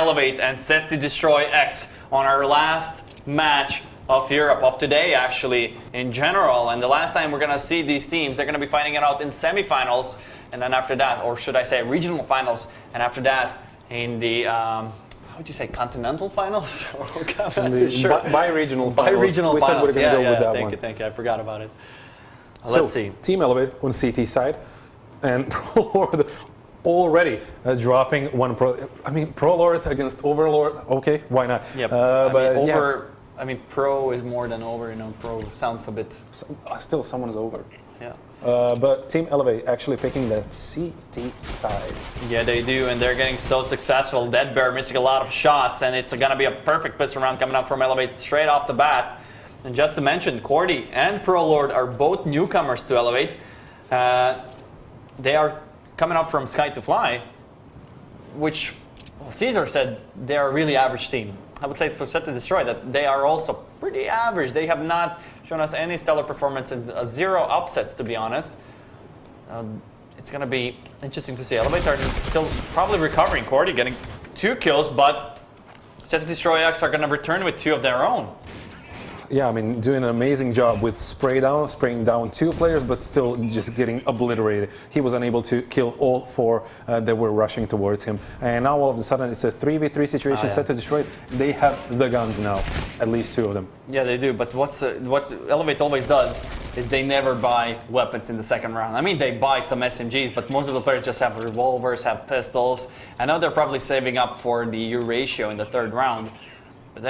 Elevate and SetToDestroyX on our last match of Europe, of today actually, in general. And the last time we're going to see these teams, they're going to be fighting it out in semifinals, and then after that, or should I say regional finals, and after that in the, how would you say, continental finals? Bi-regional finals. Bi-regional finals, we said we're going to go with that one. Thank you, I forgot about it. Let's see. Team Elevate on CT side, and ProLord already dropping one Pro. I mean, ProLord against Overlord. Okay, why not? Yeah, I mean, Pro is more than over. You know, Pro sounds a bit. Still, someone's over. Yeah. But Team Elevate actually picking the CT side. Yeah, they do, and they're getting so successful. Dead Bear missing a lot of shots, and it's going to be a perfect pistol round coming up from Elevate straight off the bat. And just to mention, Cordy and ProLord are both newcomers to Elevate. They are coming up from Sky to Fly, which Caesar said they are a really average team. I would say for SetToDestroy that they are also pretty average. They have not shown us any stellar performance and zero upsets, to be honest. It's going to be interesting to see. Elevate are still probably recovering. Cordy getting 2 kills, but SetToDestroyX are going to return with 2 of their own. Yeah, I mean, doing an amazing job with spraying down 2 players, but still just getting obliterated. He was unable to kill all 4 that were rushing towards him. And now all of a sudden it's a 3v3 situation. SetToDestroy. They have the guns now, at least 2 of them. Yeah, they do. But what Elevate always does is they never buy weapons in the second round. I mean, they buy some SMGs, but most of the players just have revolvers, have pistols. I know they're probably saving up for the U ratio in the 3rd round. But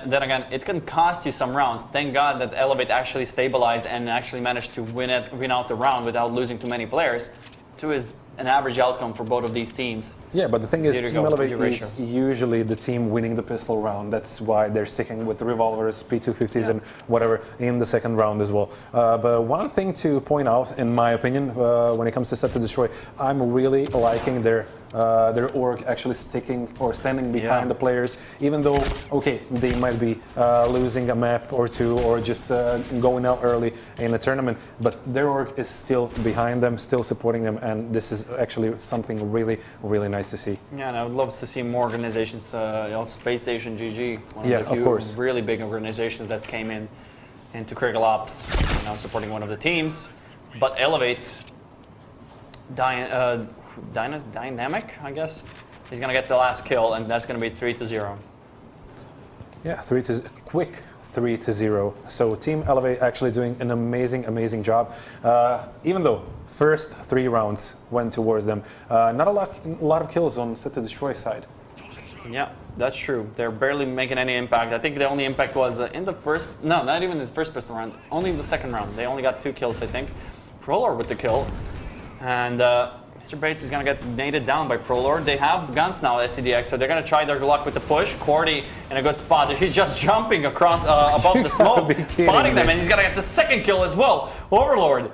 then again, it can cost you some rounds. Thank God that Elevate actually stabilized and actually managed to win out the round without losing too many players. 2 is an average outcome for both of these teams. Yeah, but the thing is, Team Elevate is usually the team winning the pistol round. That's why they're sticking with the revolvers, P250s, and whatever in the 2nd round as well. But one thing to point out, in my opinion, when it comes to SetToDestroy, I'm really liking their org actually standing behind the players, even though, okay, they might be losing a map or 2 or just going out early in a tournament, but their org is still behind them, still supporting them, and this is actually something really, really nice to see. Yeah, and I would love to see more organizations, also Space Station GG, one of the few really big organizations that came into Critical Ops, now supporting one of the teams, but Elevate, Dynamic, I guess. He's going to get the last kill, and that's going to be 3-0. Yeah, quick 3-0. So Team Elevate actually doing an amazing job. Even though first 3 rounds went towards them, not a lot of kills on SetToDestroy side. Yeah, that's true. They're barely making any impact. I think the only impact was in the first, no, not even in the first pistol round, only in the 2nd round. They only got 2 kills, I think. ProLord with the kill, and Mr. Bates is going to get naded down by ProLord. They have guns now, STDX, so they're going to try their luck with the push. Cordy in a good spot. He's just jumping across above the smoke, spotting them, and he's going to get the 2nd kill as well. Overload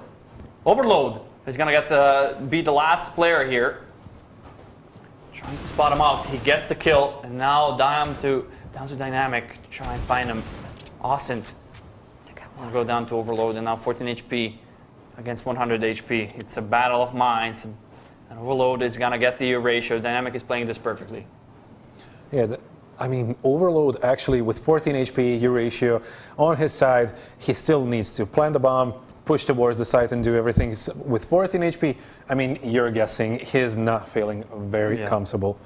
is going to get be the last player here. Trying to spot him out. He gets the kill, and now down to Dynamic to try and find him. Ascent will go down to Overload, and now 14 HP against 100 HP. It's a battle of minds. And Overload is going to get the U ratio. Dynamic is playing this perfectly. Yeah, I mean, Overload actually with 14 HP, U ratio on his side, he still needs to plant the bomb, push towards the site and do everything. With 14 HP, I mean, you're guessing he's not feeling very comfortable.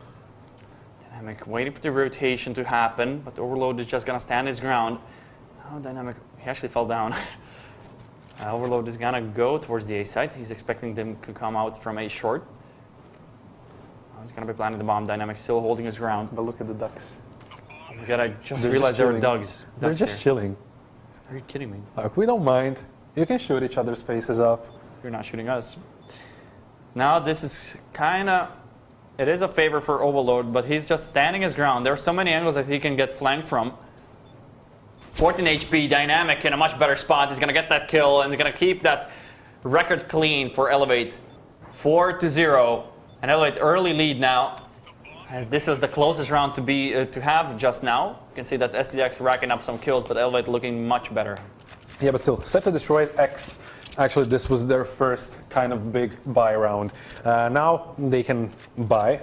Dynamic waiting for the rotation to happen, but Overload is just going to stand his ground. Oh, Dynamic, he actually fell down. Overload is going to go towards the A site. He's expecting them to come out from A short. He's going to be planting the bomb. Dynamic still holding his ground. But look at the ducks. Oh my God, I just realized there were ducks. They're just chilling. Are you kidding me? Look, we don't mind. You can shoot each other's faces off. You're not shooting us. Now this is kind of, it is a favor for Overload, but he's just standing his ground. There are so many angles that he can get flanked from. 14 HP, Dynamic in a much better spot. He's going to get that kill, and he's going to keep that record clean for Elevate. 4-0. And Elevate early lead now, as this was the closest round to have just now. You can see that STDX racking up some kills, but Elevate looking much better. Yeah, but still, SetToDestroyX, actually this was their first kind of big buy round. Now they can buy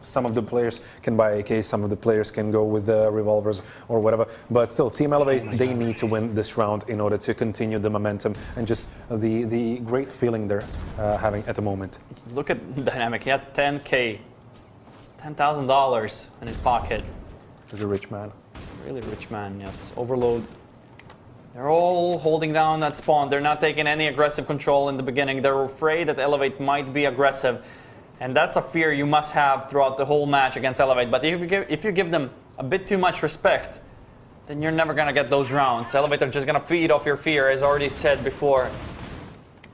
some of the players can buy AKs, some of the players can go with the revolvers or whatever. But still, Team Elevate, they need to win this round in order to continue the momentum and just the great feeling they're having at the moment. Look at Dynamic. He has 10K, $10,000 in his pocket. He's a rich man. Really rich man, yes. Overload. They're all holding down that spawn. They're not taking any aggressive control in the beginning. They're afraid that Elevate might be aggressive. And that's a fear you must have throughout the whole match against Elevate. But if you give them a bit too much respect, then you're never going to get those rounds. Elevate are just going to feed off your fear, as already said before. And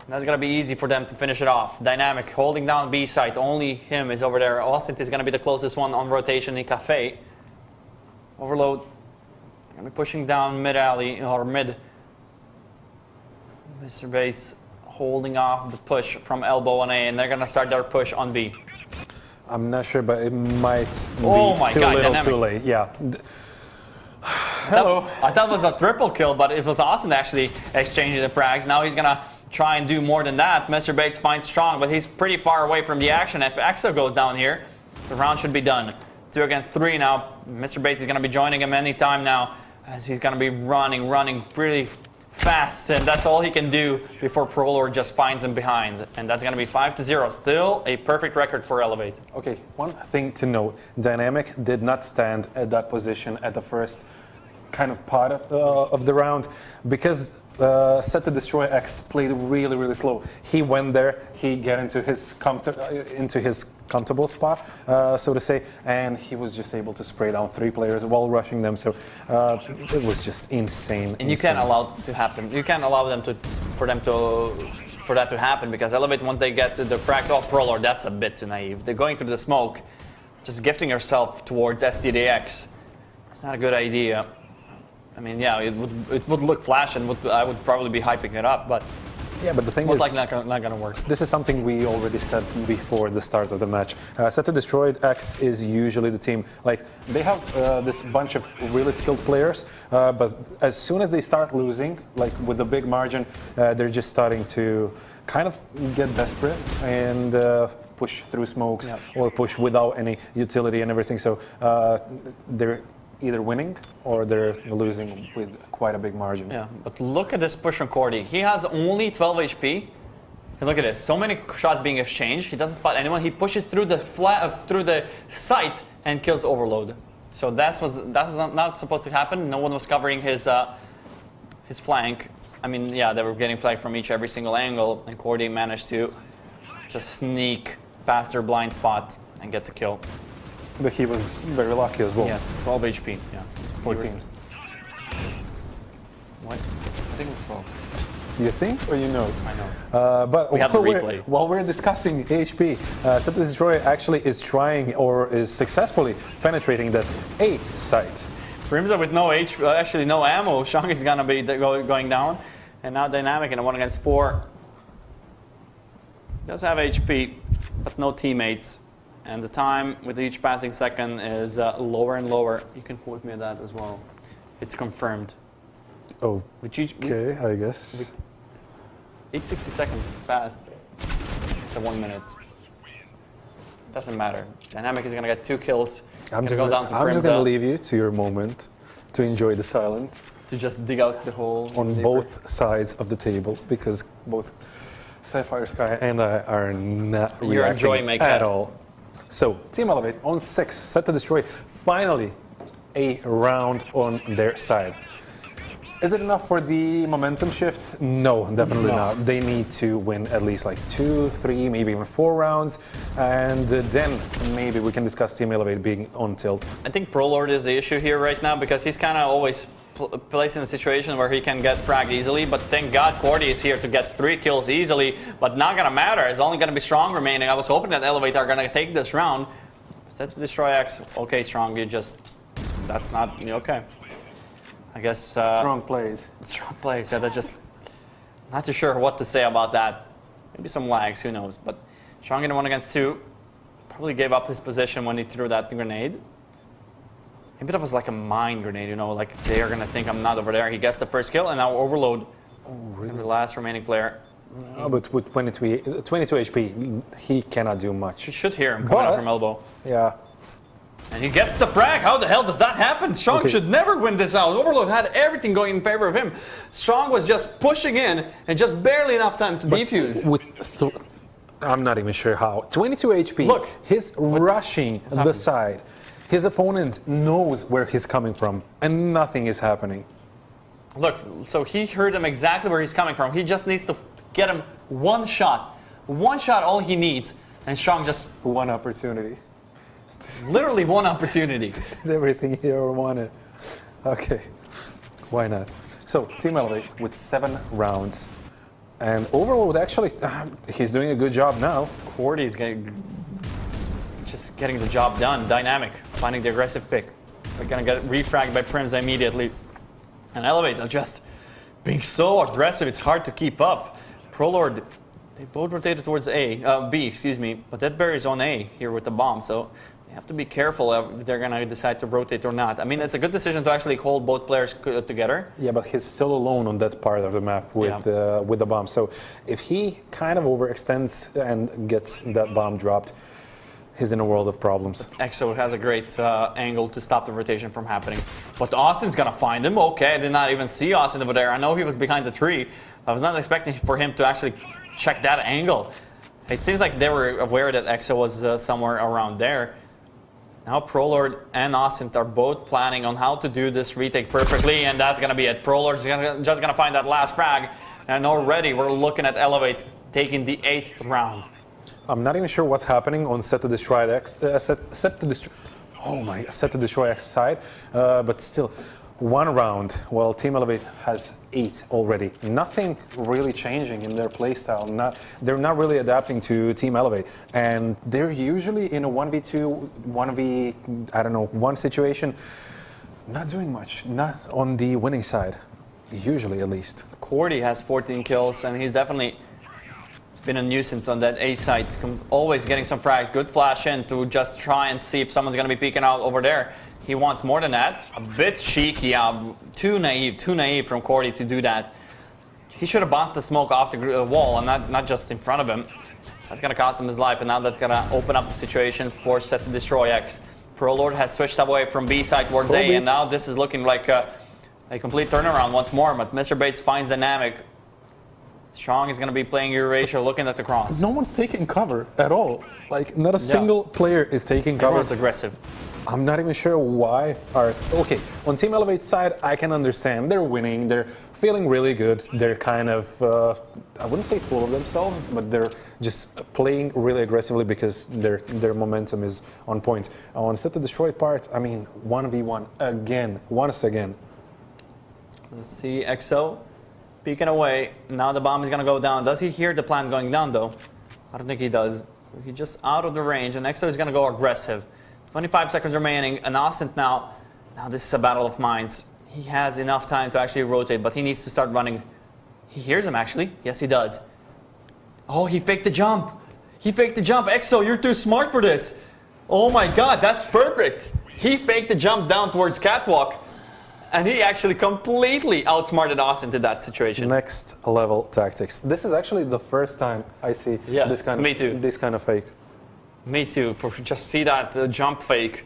that's going to be easy for them to finish it off. Dynamic holding down B site. Only him is over there. Austin is going to be the closest one on rotation in Cafe. Overload. Going to be pushing down mid alley or mid. Mr. Base holding off the push from elbow on A, and they're going to start their push on B. I'm not sure, but it might be too little, Dynamic. too late. Yeah. Hello. I thought it was a triple kill, but it was Austin actually exchanging the frags. Now he's going to try and do more than that. Mr. Bates finds Strong, but he's pretty far away from the action. If Exo goes down here, the round should be done. 2 against 3 now. Mr. Bates is going to be joining him anytime now, as he's going to be running pretty fast, and that's all he can do before Prolord just finds him behind. And that's going to be 5-0. Still a perfect record for Elevate. Okay, one thing to note. Dynamic did not stand at that position at the first kind of part of the round because SetToDestroyX played really slow. He went there, he got into his comfortable spot, so to say, and he was just able to spray down 3 players while rushing them. So it was just insane. And you can't allow it to happen. You can't allow them for that to happen, because Elevate, once they get to the frags off Prolord, that's a bit too naive. They're going through the smoke, just gifting yourself towards STDX. It's not a good idea. I mean, yeah, it would look flash, and I would probably be hyping it up, but yeah, but the thing most is, likely not going to work. This is something we already said before the start of the match. SetToDestroyX is usually the team, like, they have this bunch of really skilled players, but as soon as they start losing, like with a big margin, they're just starting to kind of get desperate and push through smokes, or push without any utility and everything. So they're either winning or they're losing with quite a big margin. Yeah, but look at this push from Cordy. He has only 12 HP. And look at this, so many shots being exchanged. He doesn't spot anyone. He pushes through the site and kills Overload. So that was not supposed to happen. No one was covering his flank. I mean, yeah, they were getting flanked from every single angle, and Cordy managed to just sneak past their blind spot and get the kill. But he was very lucky as well. Yeah, 12 HP. Yeah, 14. What? I think it was 12. You think or you know? I know. But we have the replay. While we're discussing HP, SetToDestroy actually is trying or is successfully penetrating that A site. Primza with no actually no ammo. Shang is gonna be going down, and now Dynamic in a 1 against 4. Does have HP, but no teammates. And the time with each passing second is lower and lower. You can quote me on that as well. It's confirmed. Oh, okay, I guess. Each 60 seconds passed. It's a 1 minute. Doesn't matter. Dynamic is gonna get 2 kills. I'm just gonna leave you to your moment to enjoy the silence. To just dig out the hole. On both sides of the table, because both Sapphire Sky and I are not reacting at all. So, Team Elevate on 6, SetToDestroy, finally a round on their side. Is it enough for the momentum shift? No, definitely not. They need to win at least like 2, 3, maybe even 4 rounds, and then maybe we can discuss Team Elevate being on tilt. I think Prolord is the issue here right now, because he's kind of always placed in a situation where he can get fragged easily, but thank God Cordy is here to get 3 kills easily, but not gonna matter. It's only gonna be Strong remaining. I was hoping that Elevate are gonna take this round. SetToDestroyX, okay, Strong, that's not, okay. I guess... Strong plays. Strong plays, yeah, they're just not too sure what to say about that. Maybe some lags, who knows, but Strong in a 1 against 2, probably gave up his position when he threw that grenade. Maybe that was like a mind grenade, like they're going to think I'm not over there. He gets the first kill, and now Overload. Oh, really? The last remaining player. No, but with 22 HP, he cannot do much. You should hear him coming out from elbow. Yeah, And he gets the frag. How the hell does that happen? Strong should never win this out. Overload had everything going in favor of him. Strong was just pushing in and just barely enough time to defuse. I'm not even sure how. 22 HP. Look. He's rushing the side. His opponent knows where he's coming from, and nothing is happening. Look, so he heard him exactly where he's coming from. He just needs to get him one shot. One shot, all he needs. And Strong just... One opportunity. Literally one opportunity. This is everything he ever wanted. Okay, why not? So, Team Elevate with 7 rounds. And Overload, actually, he's doing a good job now. Cordy's just getting the job done. Dynamic, finding the aggressive pick. They're going to get refragged by Prims immediately. And Elevate are just being so aggressive, it's hard to keep up. Prolord, they both rotated towards B, excuse me, but that buries on A here with the bomb, so they have to be careful if they're going to decide to rotate or not. I mean, it's a good decision to actually hold both players together. Yeah, but he's still alone on that part of the map with the bomb. So if he kind of overextends and gets that bomb dropped, he's in a world of problems. EXO has a great angle to stop the rotation from happening. But Austin's going to find him. Okay, I did not even see Austin over there. I know he was behind the tree. I was not expecting for him to actually check that angle. It seems like they were aware that EXO was somewhere around there. Now Prolord and Austin are both planning on how to do this retake perfectly, and that's going to be it. Prolord's just going to find that last frag, and already we're looking at Elevate taking the 8th round. I'm not even sure what's happening on SetToDestroyX. SetToDestroyX side, but still, 1 round. Well, Team Elevate has 8 already. Nothing really changing in their playstyle. They're not really adapting to Team Elevate, and they're usually in a 1v2, 1 situation, not doing much. Not on the winning side, usually at least. Cordy has 14 kills, and he's definitely been a nuisance on that A side. Always getting some frags. Good flash in to just try and see if someone's going to be peeking out over there. He wants more than that. A bit cheeky, too naive from Cordy to do that. He should have bounced the smoke off the wall and not just in front of him. That's going to cost him his life, and now that's going to open up the situation for SetToDestroyX. Prolord has switched away from B side towards A, and now this is looking like a complete turnaround once more, but Mr. Bates finds dynamic. Strong is going to be playing Eurasia, looking at the cross. No one's taking cover at all. Like, not a single player is taking cover. Everyone's aggressive. I'm not even sure why. Okay, on Team Elevate's side, I can understand. They're winning. They're feeling really good. They're kind of, I wouldn't say full of themselves, but they're just playing really aggressively because their momentum is on point. On SetToDestroy part, I mean, 1v1 again, once again. Let's see, EXO peeking away. Now the bomb is going to go down. Does he hear the plant going down, though? I don't think he does. So he's just out of the range, and EXO is going to go aggressive. 25 seconds remaining, and Austin now this is a battle of minds. He has enough time to actually rotate, but he needs to start running. He hears him, actually. Yes, he does. Oh, he faked the jump. He faked the jump. EXO, you're too smart for this. Oh my god, that's perfect. He faked the jump down towards Catwalk, and he actually completely outsmarted Austin to that situation. Next level tactics. This is actually the first time I see this kind of fake. Me too. Just see that jump fake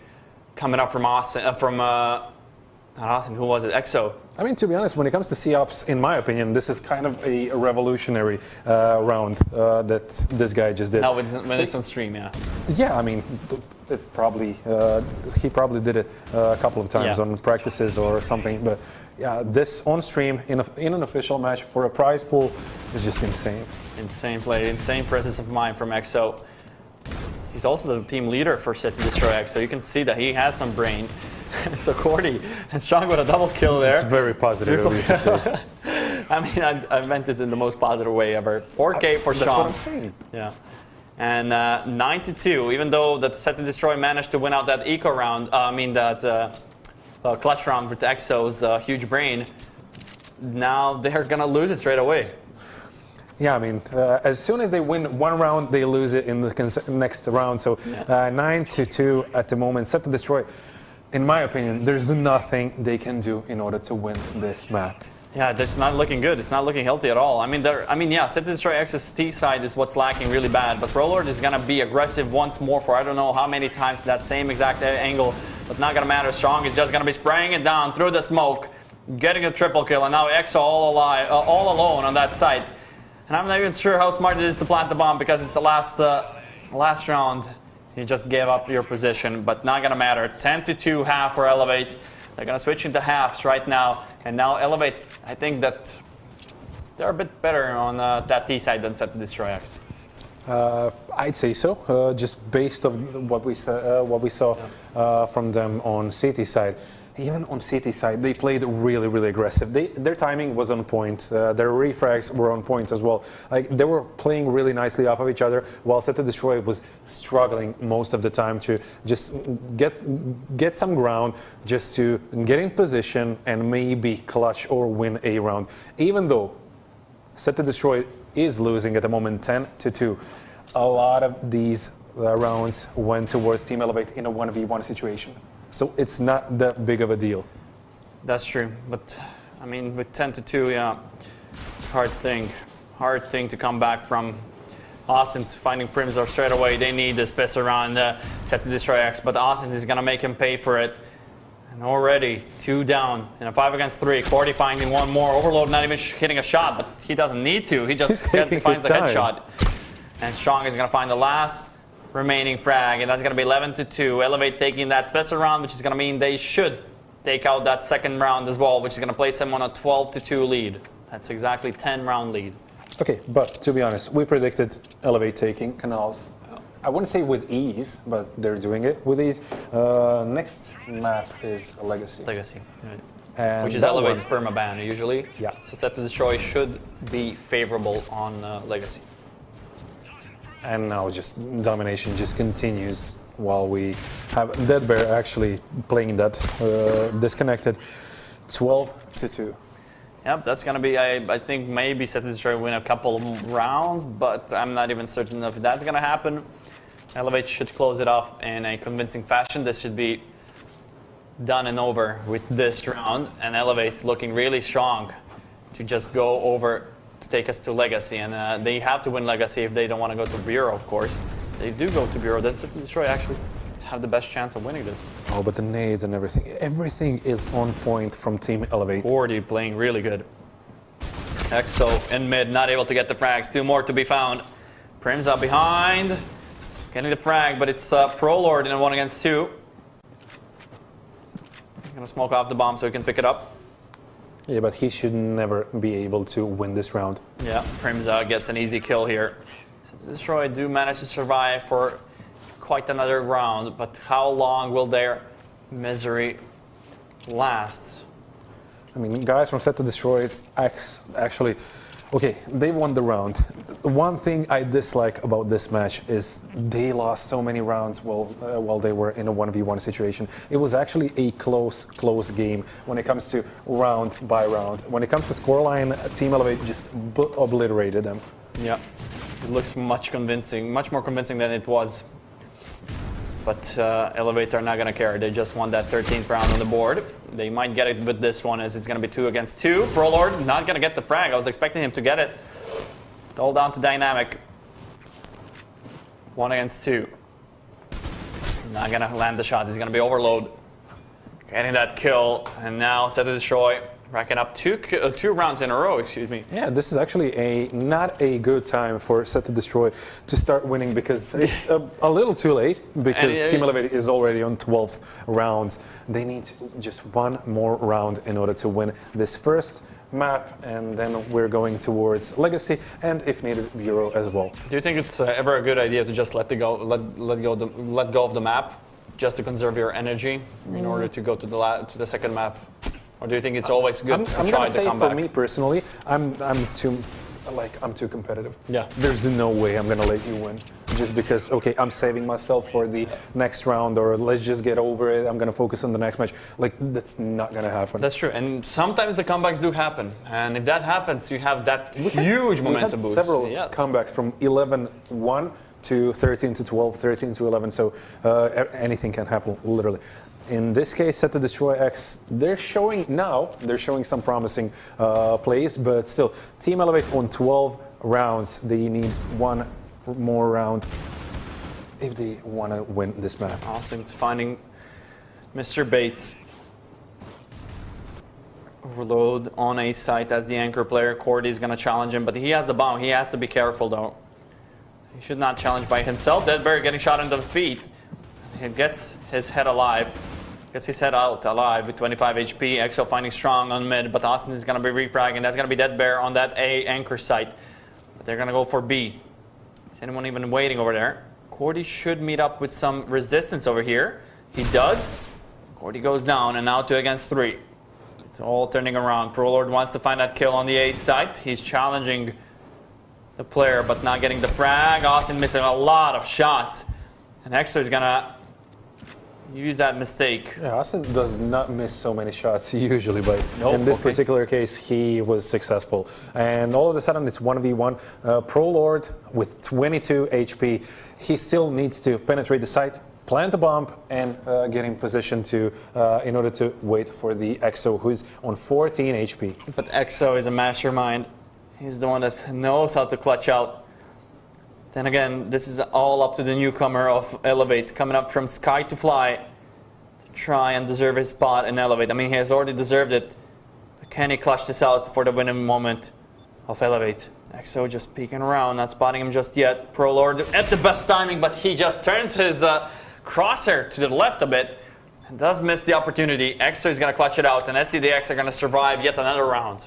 coming up from Austin, not Austin, who was it? EXO. I mean, to be honest, when it comes to C-Ops, in my opinion, this is kind of a revolutionary round that this guy just did. No, when it's on stream, yeah. Yeah, I mean, he probably did it a couple of times on practices or something, but yeah, this on stream in an official match for a prize pool is just insane. Insane play, insane presence of mind from EXO. He's also the team leader for SetToDestroyX, so you can see that he has some brain. So Cordy and Strong with a double kill there. It's very positive of you to say. I mean, I meant it in the most positive way ever. 4K for Strong. That's what I'm saying. Yeah. And 9-2, even though that SetToDestroy managed to win out that eco round, that clutch round with EXO's huge brain, now they're going to lose it straight away. Yeah, I mean, as soon as they win 1 round, they lose it in the next round. So 9-2 at the moment. SetToDestroy, in my opinion, there's nothing they can do in order to win this map. Yeah, that's not looking good. It's not looking healthy at all. I mean, yeah, SetToDestroyX's T side is what's lacking really bad, but Prolord is gonna be aggressive once more for I don't know how many times that same exact angle, but not gonna matter. Strong is just gonna be spraying it down through the smoke, getting a triple kill, and now X all alone on that site. And I'm not even sure how smart it is to plant the bomb because it's the last round. You just gave up your position, but not gonna matter. 10-2 half for Elevate. They're gonna switch into halves right now. And now Elevate, I think that they're a bit better on that T side than SetToDestroyX. I'd say so, just based on what we saw from them on CT side. Even on CT side, they played really, really aggressive. Their timing was on point. Their refrags were on point as well. Like they were playing really nicely off of each other, while SetToDestroy was struggling most of the time to just get some ground, just to get in position and maybe clutch or win a round. Even though SetToDestroy is losing at the moment 10-2, a lot of these rounds went towards Team Elevate in a 1v1 situation. So it's not that big of a deal. That's true, but I mean with 10-2, yeah, hard thing to come back from. Austin finding Primzor straight away. They need this piss around SetToDestroyX, but Austin is gonna make him pay for it. And already 2 down in a 5 against 3. Cordy finding one more. Overload not even hitting a shot, but he doesn't need to. He just finds the headshot. And Strong is gonna find the last remaining frag, and that's going to be 11-2. Elevate taking that piss around, which is going to mean they should take out that second round as well, which is going to place them on a 12-2 lead. That's exactly 10-round lead. Okay, but to be honest, we predicted Elevate taking Canals. I wouldn't say with ease, but they're doing it with ease. Next map is Legacy. Legacy, right. And which is Elevate's permaban usually. Yeah. So SetToDestroy should be favorable on Legacy. And now just domination just continues while we have Dead Bear actually playing that disconnected 12-2. Yep, that's going to be, I think maybe SetToDestroy win a couple of rounds, but I'm not even certain if that's going to happen. Elevate should close it off in a convincing fashion. This should be done and over with this round, and Elevate looking really strong to just go over to take us to Legacy, and they have to win Legacy if they don't want to go to Bureau, of course. They do go to Bureau, then SetToDestroy actually have the best chance of winning this. Oh, but the nades and everything is on point from Team Elevate. Cordy playing really good. Exo in mid, not able to get the frags. 2 more to be found. Prim's up behind, getting the frag, but it's Prolord in a 1 against 2. Gonna smoke off the bomb so he can pick it up. Yeah, but he should never be able to win this round. Yeah, Primza gets an easy kill here. SetToDestroy do manage to survive for quite another round, but how long will their misery last? I mean, guys from SetToDestroyX actually, okay, they won the round. One thing I dislike about this match is they lost so many rounds while they were in a 1v1 situation. It was actually a close game when it comes to round by round. When it comes to scoreline, Team Elevate just obliterated them. Yeah, it looks much more convincing than it was. But Elevate are not going to care. They just won that 13th round on the board. They might get it with this one as it's going to be 2 against 2. Prolord not going to get the frag. I was expecting him to get it. All down to Dynamic. 1 against 2. Not going to land the shot. He's going to be Overload. Getting that kill. And now SetToDestroy racking up 2 rounds in a row, excuse me. Yeah, this is actually not a good time for SetToDestroy to start winning because it's a little too late because Team Elevate is already on 12 rounds. They need just 1 more round in order to win this first map, and then we're going towards Legacy and, if needed, Bureau as well. Do you think it's ever a good idea to just let go of the map just to conserve your energy in order to go to the second map? Or do you think it's always good to try to come back? For me personally, I'm too competitive. Yeah. There's no way I'm gonna let you win just because, okay, I'm saving myself for the next round, or let's just get over it. I'm gonna focus on the next match. Like, that's not gonna happen. That's true, and sometimes the comebacks do happen. And if that happens, you have that huge momentum boost. Several comebacks from 11-1 to 13-12, 13-11. So anything can happen, literally. in this case, SetToDestroyX, they're showing some promising plays, but still, Team Elevate on 12 rounds. They need one more round if they want to win this map. Awesome. It's finding Mr. Bates. Overload on a site as the anchor player. Cordy's going to challenge him, but he has the bomb. He has to be careful, though. He should not challenge by himself. Deadbear getting shot into the feet. He gets his head alive. Gets his head out alive with 25 HP. Exo finding strong on mid, but Austin is going to be refragging. That's going to be Deadbear on that A anchor site. But they're going to go for B. Is anyone even waiting over there? Cordy should meet up with some resistance over here. He does. Cordy goes down, and now 2 against 3. It's all turning around. ProLord wants to find that kill on the A site. He's challenging the player, but not getting the frag. Austin missing a lot of shots. And Exo is going to use that mistake. Yeah, Austin does not miss so many shots usually, but Nope, in this particular case, he was successful. And all of a sudden, it's 1v1. ProLord with 22 HP. He still needs to penetrate the site, plant the bomb, and get in position to in order to wait for the Exo, who's on 14 HP. But Exo is a mastermind. He's the one that knows how to clutch out. Then again, this is all up to the newcomer of Elevate, coming up from Sky to Fly to try and deserve his spot in Elevate. I mean, he has already deserved it. But can he clutch this out for the winning moment of Elevate? Exo just peeking around, not spotting him just yet. ProLord at the best timing, but he just turns his crosshair to the left a bit and does miss the opportunity. Exo is going to clutch it out, and SetToDestroyX are going to survive yet another round.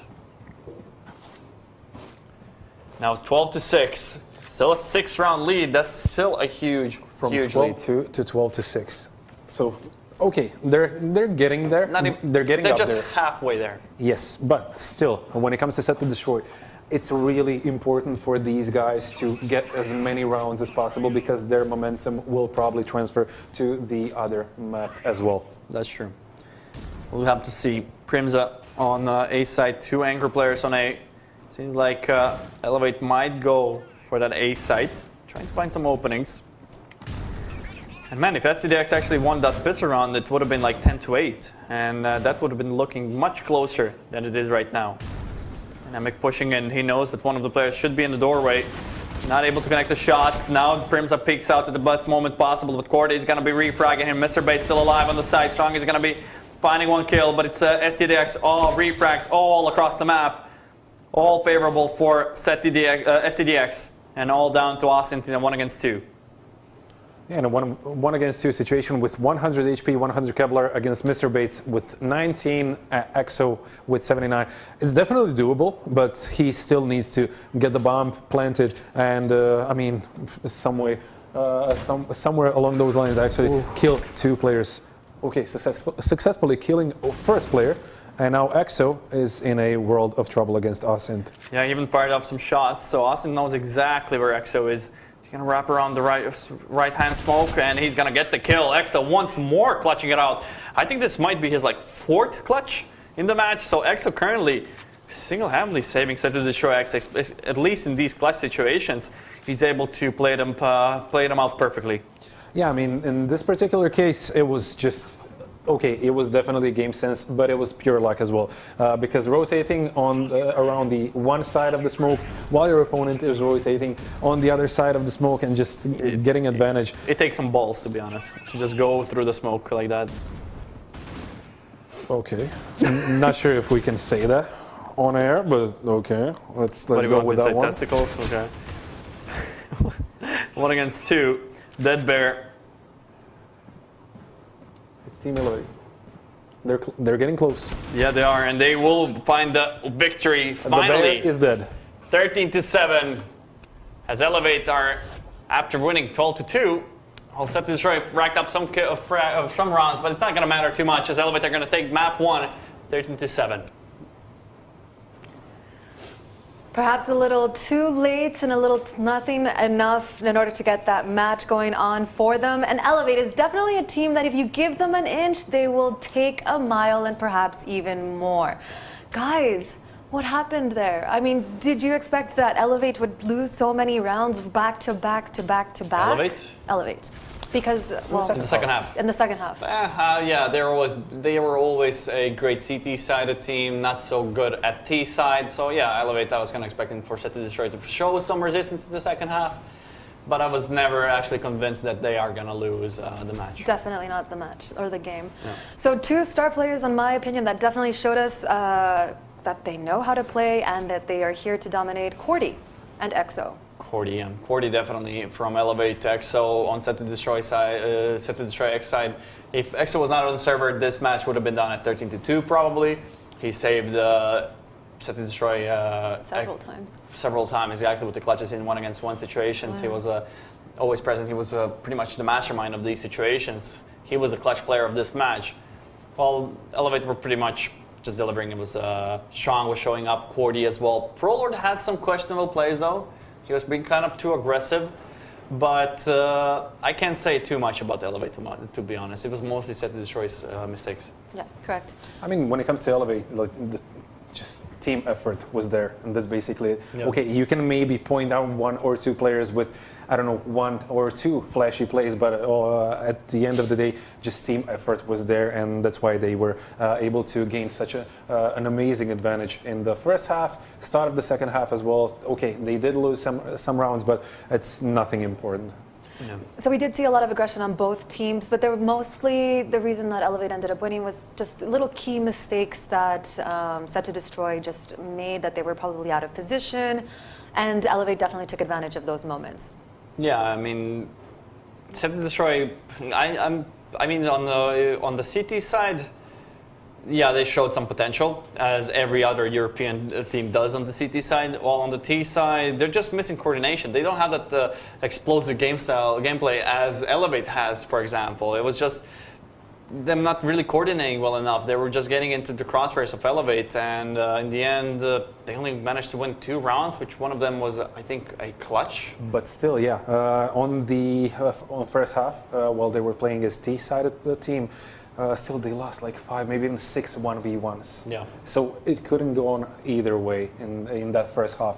Now 12-6. Still a 6-round lead. That's still a huge lead. 12 to 12-6. So, okay, they're getting there. They're getting up there. They're just halfway there. Yes, but still, when it comes to SetToDestroy, it's really important for these guys to get as many rounds as possible because their momentum will probably transfer to the other map as well. That's true. We'll have to see. Primza on A side, 2 anchor players on A. Seems like Elevate might go for that A site, trying to find some openings. And man, if SetToDestroyX actually won that pistol round, it would have been like 10-8, and that would have been looking much closer than it is right now. Dynamic pushing in, he knows that one of the players should be in the doorway. Not able to connect the shots. Now Primza peeks out at the best moment possible, but Cordy is going to be refragging him. Mr. Bates still alive on the side. Strong is going to be finding 1 kill, but it's SetToDestroyX, all refrags all across the map. All favorable for SetToDestroyX, and all down to Austin in a 1 against 2. Yeah, in a one against 2 situation with 100 HP, 100 Kevlar against Mr. Bates with 19, Exo with 79. It's definitely doable, but he still needs to get the bomb planted and, I mean, somewhere along those lines, actually kill 2 players. Okay, successfully killing first player. And now Exo is in a world of trouble against Austin. Yeah, he even fired off some shots, so Austin knows exactly where Exo is. He's going to wrap around the right-hand smoke, and he's going to get the kill. Exo once more clutching it out. I think this might be his like 4th clutch in the match, so Exo currently single-handedly saving SetToDestroyX, at least in these clutch situations. He's able to play them out perfectly. Yeah, I mean, in this particular case, it was just... Okay, it was definitely game sense, but it was pure luck as well. Because rotating on around the one side of the smoke while your opponent is rotating on the other side of the smoke and just getting advantage. It takes some balls, to be honest, to just go through the smoke like that. Okay, not sure if we can say that on air, but okay, let's go with that one. Testicles, okay. 1 against 2, Deadbear. Team Elevate. They're getting close. Yeah, they are, and they will find the victory finally. The bear is dead. 13-7, as Elevate are, after winning 12-2, well, SetToDestroy racked up some rounds, but it's not going to matter too much, as Elevate are going to take map 1, 13-7. Perhaps a little too late and a little nothing enough in order to get that match going on for them. And Elevate is definitely a team that if you give them an inch, they will take a mile and perhaps even more. Guys, what happened there? I mean, did you expect that Elevate would lose so many rounds back to back to back to back? Elevate? Elevate. Because, well, In the second half. In the second half. Yeah, they were always a great CT-sided team, not so good at T-side. So yeah, Elevate, I was kind of expecting for SetToDestroy to show some resistance in the second half. But I was never actually convinced that they are going to lose the match. Definitely not the match or the game. Yeah. So 2 star players, in my opinion, that definitely showed us that they know how to play and that they are here to dominate, Cordy and EXO. Cordy, yeah. Cordy definitely from Elevate to EXO on SetToDestroy side, SetToDestroyX side. If EXO was not on the server, this match would have been done at 13-2 probably. He saved SetToDestroy several times, exactly, with the clutches in 1-against-1 situations. Wow. He was always present. He was pretty much the mastermind of these situations. He was the clutch player of this match. While Elevate were pretty much just delivering. It was Strong was showing up, Cordy as well. ProLord had some questionable plays though. He was being kind of too aggressive. But I can't say too much about Elevate, to be honest. It was mostly SetToDestroy's mistakes. Yeah, correct. I mean, when it comes to Elevate, like just team effort was there, and that's basically it. Yeah. Okay, you can maybe point out 1 or 2 players with, I don't know, 1 or 2 flashy plays, but at the end of the day, just team effort was there, and that's why they were able to gain such an amazing advantage in the first half, start of the second half as well. Okay, they did lose some rounds, but it's nothing important. Yeah. So we did see a lot of aggression on both teams, but they were mostly the reason that Elevate ended up winning was just little key mistakes that SetToDestroy just made, that they were probably out of position, and Elevate definitely took advantage of those moments. Yeah, I mean, SetToDestroy. I mean, on the CT side, yeah, they showed some potential, as every other European team does on the CT side. While on the T side, they're just missing coordination. They don't have that explosive gameplay as Elevate has, for example. It was just them not really coordinating well enough. They were just getting into the crosshairs of Elevate, and in the end, they only managed to win 2 rounds, which one of them was, I think, a clutch. But still, yeah, on the first half, while they were playing as T-sided team, still they lost like 5, maybe even 6 1v1s. Yeah. So it couldn't go on either way in that first half.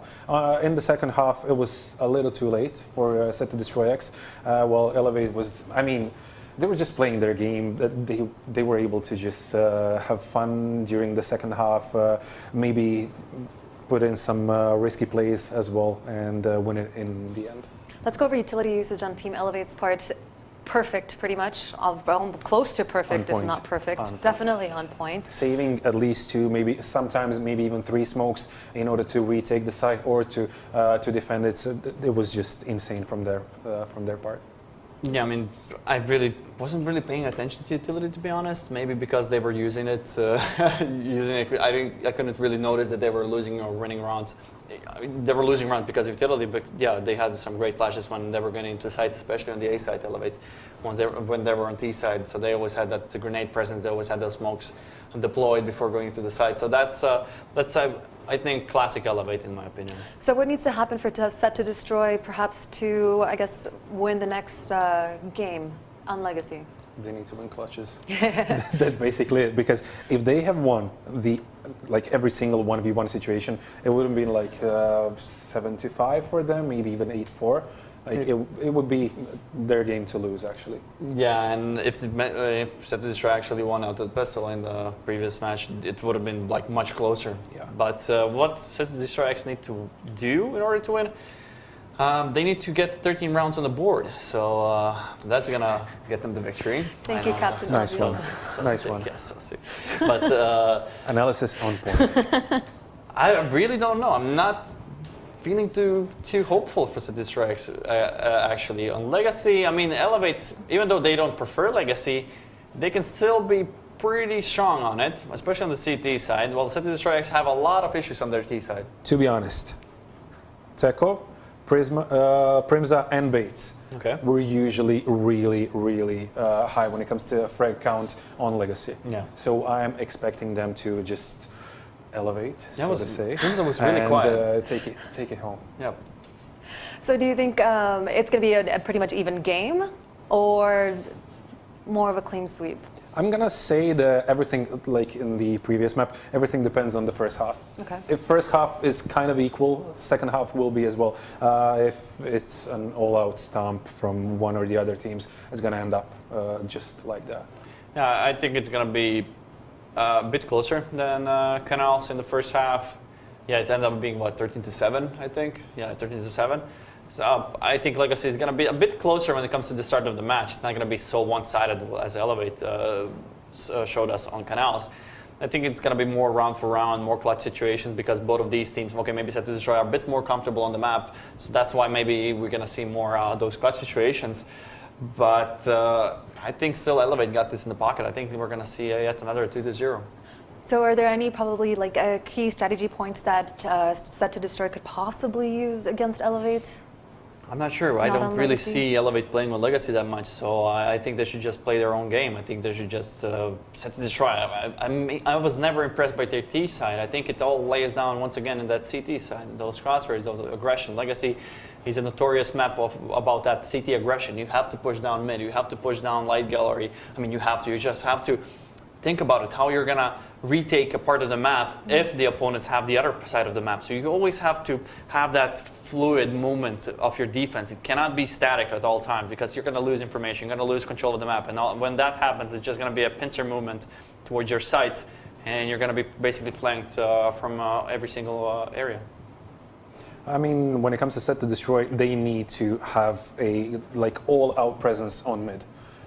In the second half, it was a little too late for SetToDestroyX. While Elevate was, I mean, they were just playing their game. They were able to just have fun during the second half, maybe put in some risky plays as well, and win it in the end. Let's go over utility usage on Team Elevate's part. Perfect, pretty much, close to perfect, if not perfect. Definitely on point. Saving at least 2, maybe sometimes maybe even 3 smokes in order to retake the site or to defend it. So it was just insane from their part. Yeah, I mean, I really wasn't really paying attention to utility, to be honest. Maybe because they were using it, I couldn't really notice that they were losing or winning rounds. I mean, they were losing rounds because of utility, but yeah, they had some great flashes when they were getting into site, especially on the A side Elevate, when they were on T side. So they always had that grenade presence. They always had those smokes deployed before going into the site. So that's I think classic Elevate, in my opinion. So what needs to happen for SetToDestroy, perhaps to, I guess, win the next game on Legacy? They need to win clutches. That's basically it. Because if they have won every single 1v1 situation, it would have been like 7-5 for them, maybe even 8-4. It would be their game to lose, actually. Yeah, and if SetToDestroy actually won out the pistol in the previous match, it would have been like much closer. Yeah. But what SetToDestroyX need to do in order to win? They need to get 13 rounds on the board, so that's gonna get them the victory. Thank you, Captain. Nice one. Nice one. Yes, so sick. But analysis on point. I really don't know. I'm not feeling too hopeful for SetToDestroyX actually on Legacy. I mean, Elevate, even though they don't prefer Legacy, they can still be pretty strong on it, especially on the CT side. While SetToDestroyX have a lot of issues on their T side. To be honest, Teco, Primza and Bates were usually really high when it comes to frag count on Legacy. Yeah. So I'm expecting them to just elevate, so to say. Primza was really quiet. Take it home. Yeah. So do you think it's going to be a pretty much even game, or more of a clean sweep? I'm gonna say that everything, like in the previous map, everything depends on the first half. Okay. If first half is kind of equal, second half will be as well. If it's an all-out stomp from one or the other teams, it's gonna end up just like that. Yeah, I think it's gonna be a bit closer than Canals in the first half. Yeah, it ended up being what, 13-7, I think. Yeah, 13-7. So I think Legacy is going to be a bit closer when it comes to the start of the match. It's not going to be so one-sided as Elevate showed us on Canals. I think it's going to be more round for round, more clutch situations because both of these teams, okay, maybe SetToDestroy are a bit more comfortable on the map. So that's why maybe we're going to see more those clutch situations. But I think still Elevate got this in the pocket. I think we're going to see yet another 2-0. So are there any probably like key strategy points that SetToDestroy could possibly use against Elevate? I'm not sure. I don't really see Elevate playing with Legacy that much, so I think they should just play their own game. I think they should just SetToDestroy. I was never impressed by their T side. I think it all lays down once again in that CT side, those crossfires, those aggression. Legacy is a notorious map about that CT aggression. You have to push down mid, you have to push down light gallery. I mean, you just have to think about it, how you're going to retake a part of the map if the opponents have the other side of the map. So you always have to have that fluid movement of your defense. It cannot be static at all times because you're going to lose information, you're going to lose control of the map. And when that happens, it's just going to be a pincer movement towards your sights, and you're going to be basically flanked from every single area. I mean, when it comes to SetToDestroy, they need to have a all-out presence on mid.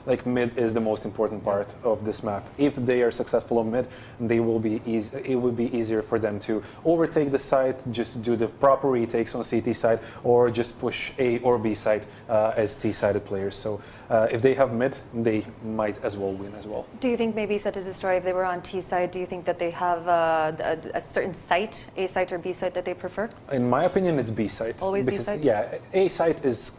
Like mid is the most important part of this map. If they are successful on mid, they will be it will be easier for them to overtake the site, just do the proper retakes on CT side, or just push A or B side as T-sided players. So if they have mid, they might as well win as well. Do you think maybe SetToDestroy, if they were on T side, do you think that they have a certain site, A site or B site that they prefer? In my opinion, it's B site. Always B site? Yeah, A site is.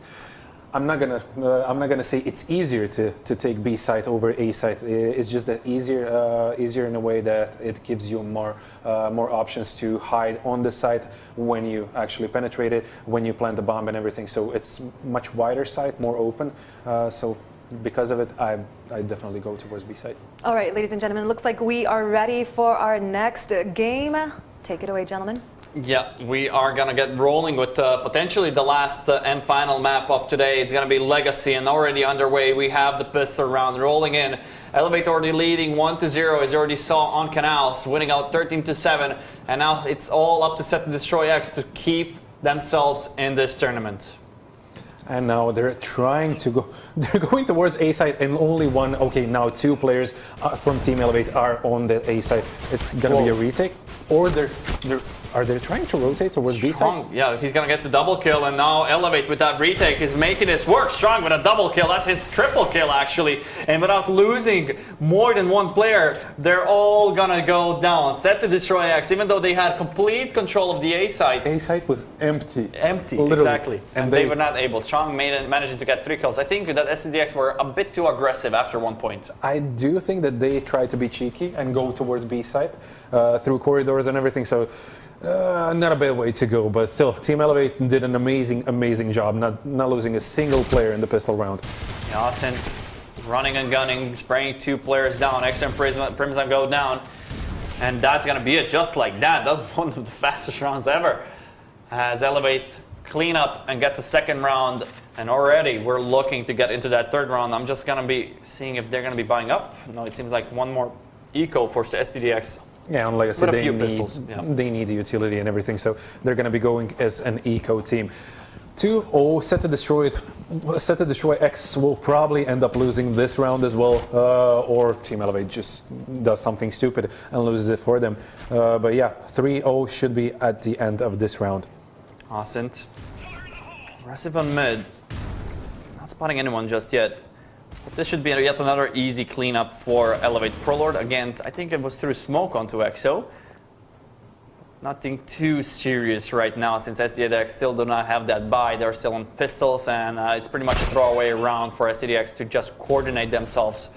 I'm not gonna say it's easier to take B site over A site. It's just that easier in a way that it gives you more options to hide on the site when you actually penetrate it, when you plant the bomb and everything. So it's much wider site, more open. So because of it, I definitely go towards B site. All right, ladies and gentlemen, it looks like we are ready for our next game. Take it away, gentlemen. Yeah, we are going to get rolling with potentially the last and final map of today. It's going to be Legacy, and already underway. We have the pistol round rolling in. Elevate already leading 1-0, as you already saw on Canals, winning out 13-7. And now it's all up to SetToDestroyX to keep themselves in this tournament. And now they're trying to go, they're going towards A side, and only one, okay, now two players from Team Elevate are on the A side. It's going to be a retake, or are they trying to rotate towards B side? Yeah, he's going to get the double kill, and now Elevate with that retake is making this work. Strong with a double kill. That's his triple kill, actually. And without losing more than one player, they're all going to go down. SetToDestroyX, even though they had complete control of the A side. A side was empty. Empty, literally. exactly. And they were not able. Strong managing to get 3 kills. I think that SetToDestroyX were a bit too aggressive after one point. I do think that they tried to be cheeky and go towards B side through corridors and everything. So not a bad way to go, but still, Team Elevate did an amazing job, not losing a single player in the pistol round. Innocent running and gunning, spraying 2 players down. Extra and Primzan go down, and that's gonna be it, just like that. That's one of the fastest rounds ever. As Elevate clean up and get the second round, and already we're looking to get into that third round. I'm just gonna be seeing if they're gonna be buying up. No, it seems like one more eco for STDX. Yeah, and like I said, they need the utility and everything, so they're going to be going as an eco team. 2-0, SetToDestroyX will probably end up losing this round as well, or Team Elevate just does something stupid and loses it for them. But yeah, 3-0 should be at the end of this round. Ascent. Aggressive on mid. Not spotting anyone just yet. But this should be yet another easy cleanup for Elevate. Prolord, again, I think it was through smoke onto EXO. Nothing too serious right now, since STDX still do not have that buy. They're still on pistols, and it's pretty much a throwaway round for STDX to just coordinate themselves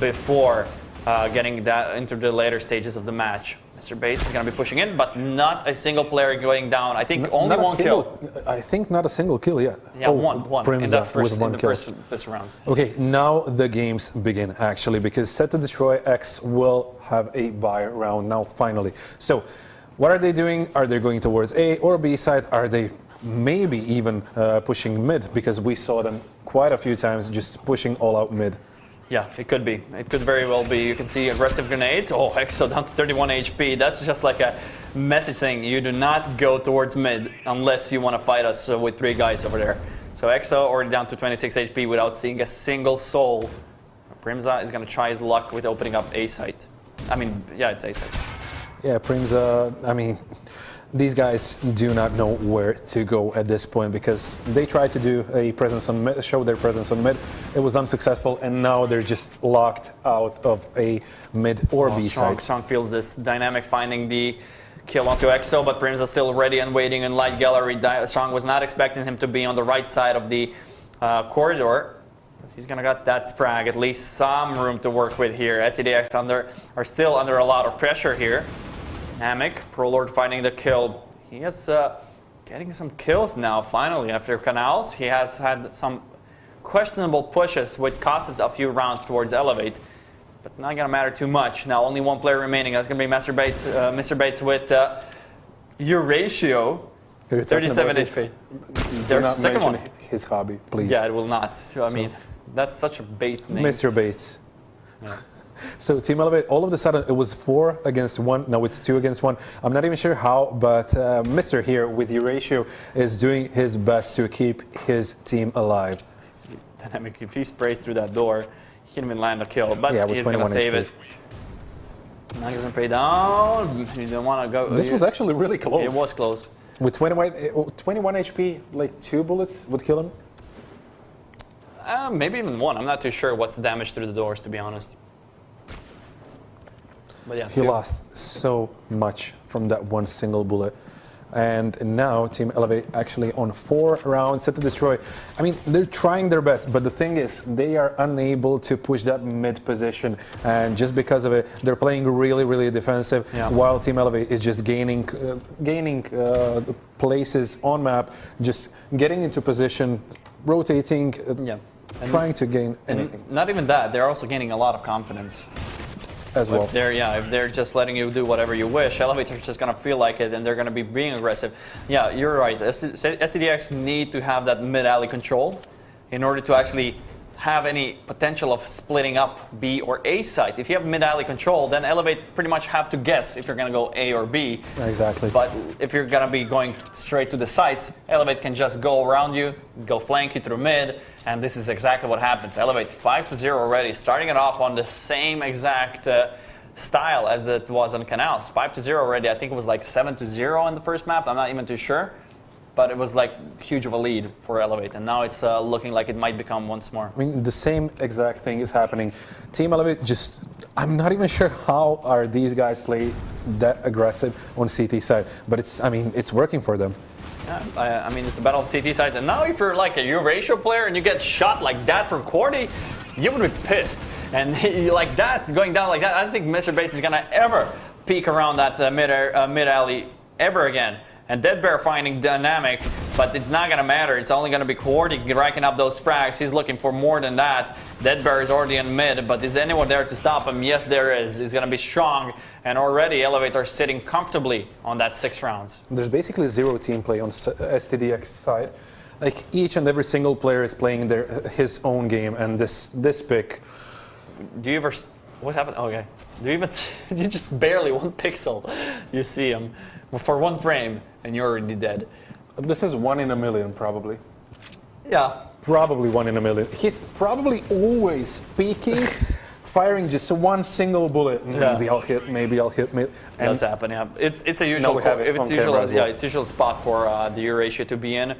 before getting that into the later stages of the match. Mr. Bates is going to be pushing in, but not a single player going down. I think only one kill. I think not a single kill yet. Yeah, one. Primza In that first, with one in the kill. first round. Okay, now the games begin actually, because SetToDestroyX will have a buy round now finally. So, what are they doing? Are they going towards A or B side? Are they maybe even pushing mid? Because we saw them quite a few times just pushing all out mid. Yeah, it could be. It could very well be. You can see aggressive grenades. Oh, Exo down to 31 HP. That's just like a message saying you do not go towards mid unless you want to fight us with 3 guys over there. So Exo already down to 26 HP without seeing a single soul. Primza is going to try his luck with opening up A site. I mean, yeah, it's A site. Yeah, Primza, I mean, these guys do not know where to go at this point because they tried to do a presence on mid, show their presence on mid. It was unsuccessful, and now they're just locked out of a mid or B side. Strong feels this dynamic finding the kill onto Exo, but Primza still ready and waiting in light gallery. Strong was not expecting him to be on the right side of the corridor. He's gonna got that frag, at least some room to work with here. SetToDestroyX are still under a lot of pressure here. Dynamic, Prolord finding the kill. He is getting some kills now, finally, after Canals. He has had some questionable pushes, which cost a few rounds towards Elevate, but not gonna matter too much. Now, only one player remaining. That's gonna be Mr. Bates with Euratio, 37 HP. There's a second one. His hobby, please. Yeah, it will not. I mean, that's such a bait name. Mr. Bates. Yeah. So Team Elevate, all of a sudden it was 4 against 1, now it's 2 against 1. I'm not even sure how, but Mr. here with Euratio is doing his best to keep his team alive. Dynamic, if he sprays through that door, he can even land a kill, but yeah, he's going to save it. Now he's going to pray down. He don't want to go. This was actually really close. It was close. With 21 HP, like 2 bullets would kill him? Maybe even 1. I'm not too sure what's the damage through the doors, to be honest. But yeah, he lost so much from that one single bullet. And now Team Elevate actually on 4 rounds, SetToDestroy. I mean, they're trying their best, but the thing is, they are unable to push that mid position. And just because of it, they're playing really, really defensive, while Team Elevate is just gaining places on map, just getting into position, rotating, trying to gain anything. Not even that, they're also gaining a lot of confidence. As well. If they're just letting you do whatever you wish, Elevator's just gonna feel like it, and they're gonna be being aggressive. Yeah, you're right. SetToDestroyX need to have that mid alley control in order to actually have any potential of splitting up B or A site. If you have mid alley control, then Elevate pretty much have to guess if you're gonna go A or B. Exactly. But if you're gonna be going straight to the sites, Elevate can just go around you, go flank you through mid, and this is exactly what happens. Elevate 5-0 already, starting it off on the same exact style as it was on Canals. 5-0 already. I think it was like 7-0 in the first map. I'm not even too sure. But it was like huge of a lead for Elevate, and now it's looking like it might become once more. I mean, the same exact thing is happening. Team Elevate just, I'm not even sure how are these guys play that aggressive on CT side, but it's, I mean, it's working for them. Yeah, I mean, it's a battle of CT sides, and now if you're like a Euratio player and you get shot like that from Cordy, you would be pissed. And like that, going down like that, I don't think Mr. Bates is gonna ever peek around that mid alley ever again. And Dead Bear finding Dynamic, but it's not gonna matter. It's only gonna be Cordy racking up those frags. He's looking for more than that. Dead Bear is already in mid, but is anyone there to stop him? Yes, there is. He's gonna be strong, and already Elevator sitting comfortably on that 6 rounds. There's basically 0 team play on SetToDestroyX side. Like each and every single player is playing his own game, and this pick. Do you ever? What happened? Okay. Do you even? You just barely 1 pixel. You see him for 1 frame, and you're already dead. This is 1 in a million, probably. Yeah. Probably 1 in a million. He's probably always peeking, firing just 1 single bullet. Maybe I'll hit. Maybe I'll hit. It does happen. Yeah. It's a usual. It's usual spot for the Euratio to be in.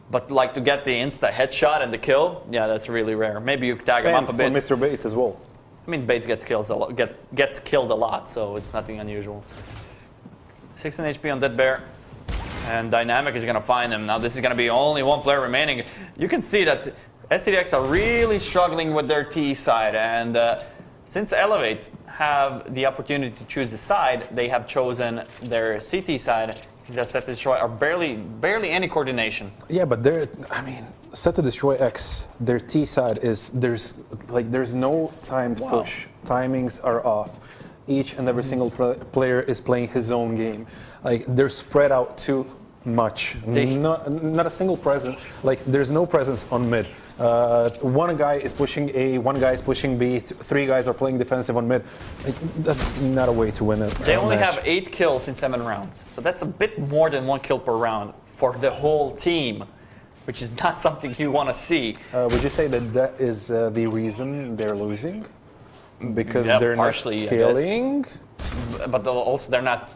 But like to get the insta headshot and the kill, yeah, that's really rare. Maybe you tag him up a bit. Mr. Bates as well. I mean, Bates gets killed a lot, so it's nothing unusual. 16 HP on Dead Bear, and Dynamic is gonna find him. Now this is gonna be only 1 player remaining. You can see that SetToDestroyX are really struggling with their T side, and since Elevate have the opportunity to choose the side, they have chosen their CT side. That SetToDestroy are barely any coordination. Yeah, but SetToDestroyX, their T side is there's no timed push. Timings are off. Each and every single player is playing his own game. Like they're spread out too much. Not a single presence. Like there's no presence on mid. One guy is pushing A, one guy is pushing B. Three guys are playing defensive on mid. Like, that's not a way to win it. They only have 8 kills in 7 rounds, so that's a bit more than 1 kill per round for the whole team, which is not something you want to see. Would you say that is the reason they're losing? Because they're partially, not killing? But also they're not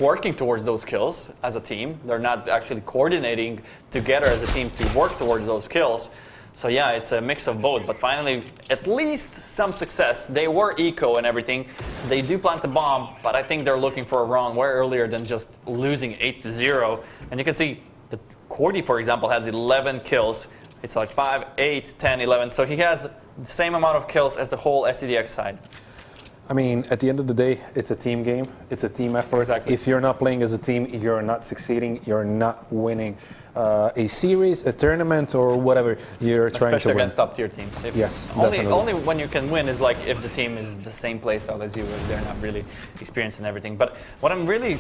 working towards those kills as a team. They're not actually coordinating together as a team to work towards those kills. So yeah, it's a mix of both. But finally, at least some success. They were eco and everything. They do plant the bomb, but I think they're looking for a round way earlier than just losing 8-0. And you can see that Cordy, for example, has 11 kills. It's like 5, 8, 10, 11. So he has the same amount of kills as the whole SetToDestroyX side. I mean, at the end of the day, it's a team game. It's a team effort. Exactly. If you're not playing as a team, you're not succeeding. You're not winning a series, a tournament, or whatever you're trying to Especially win. against top-tier teams. Yes, only when you can win is like if the team is the same playstyle as you, they're not really experienced in everything. But what I'm really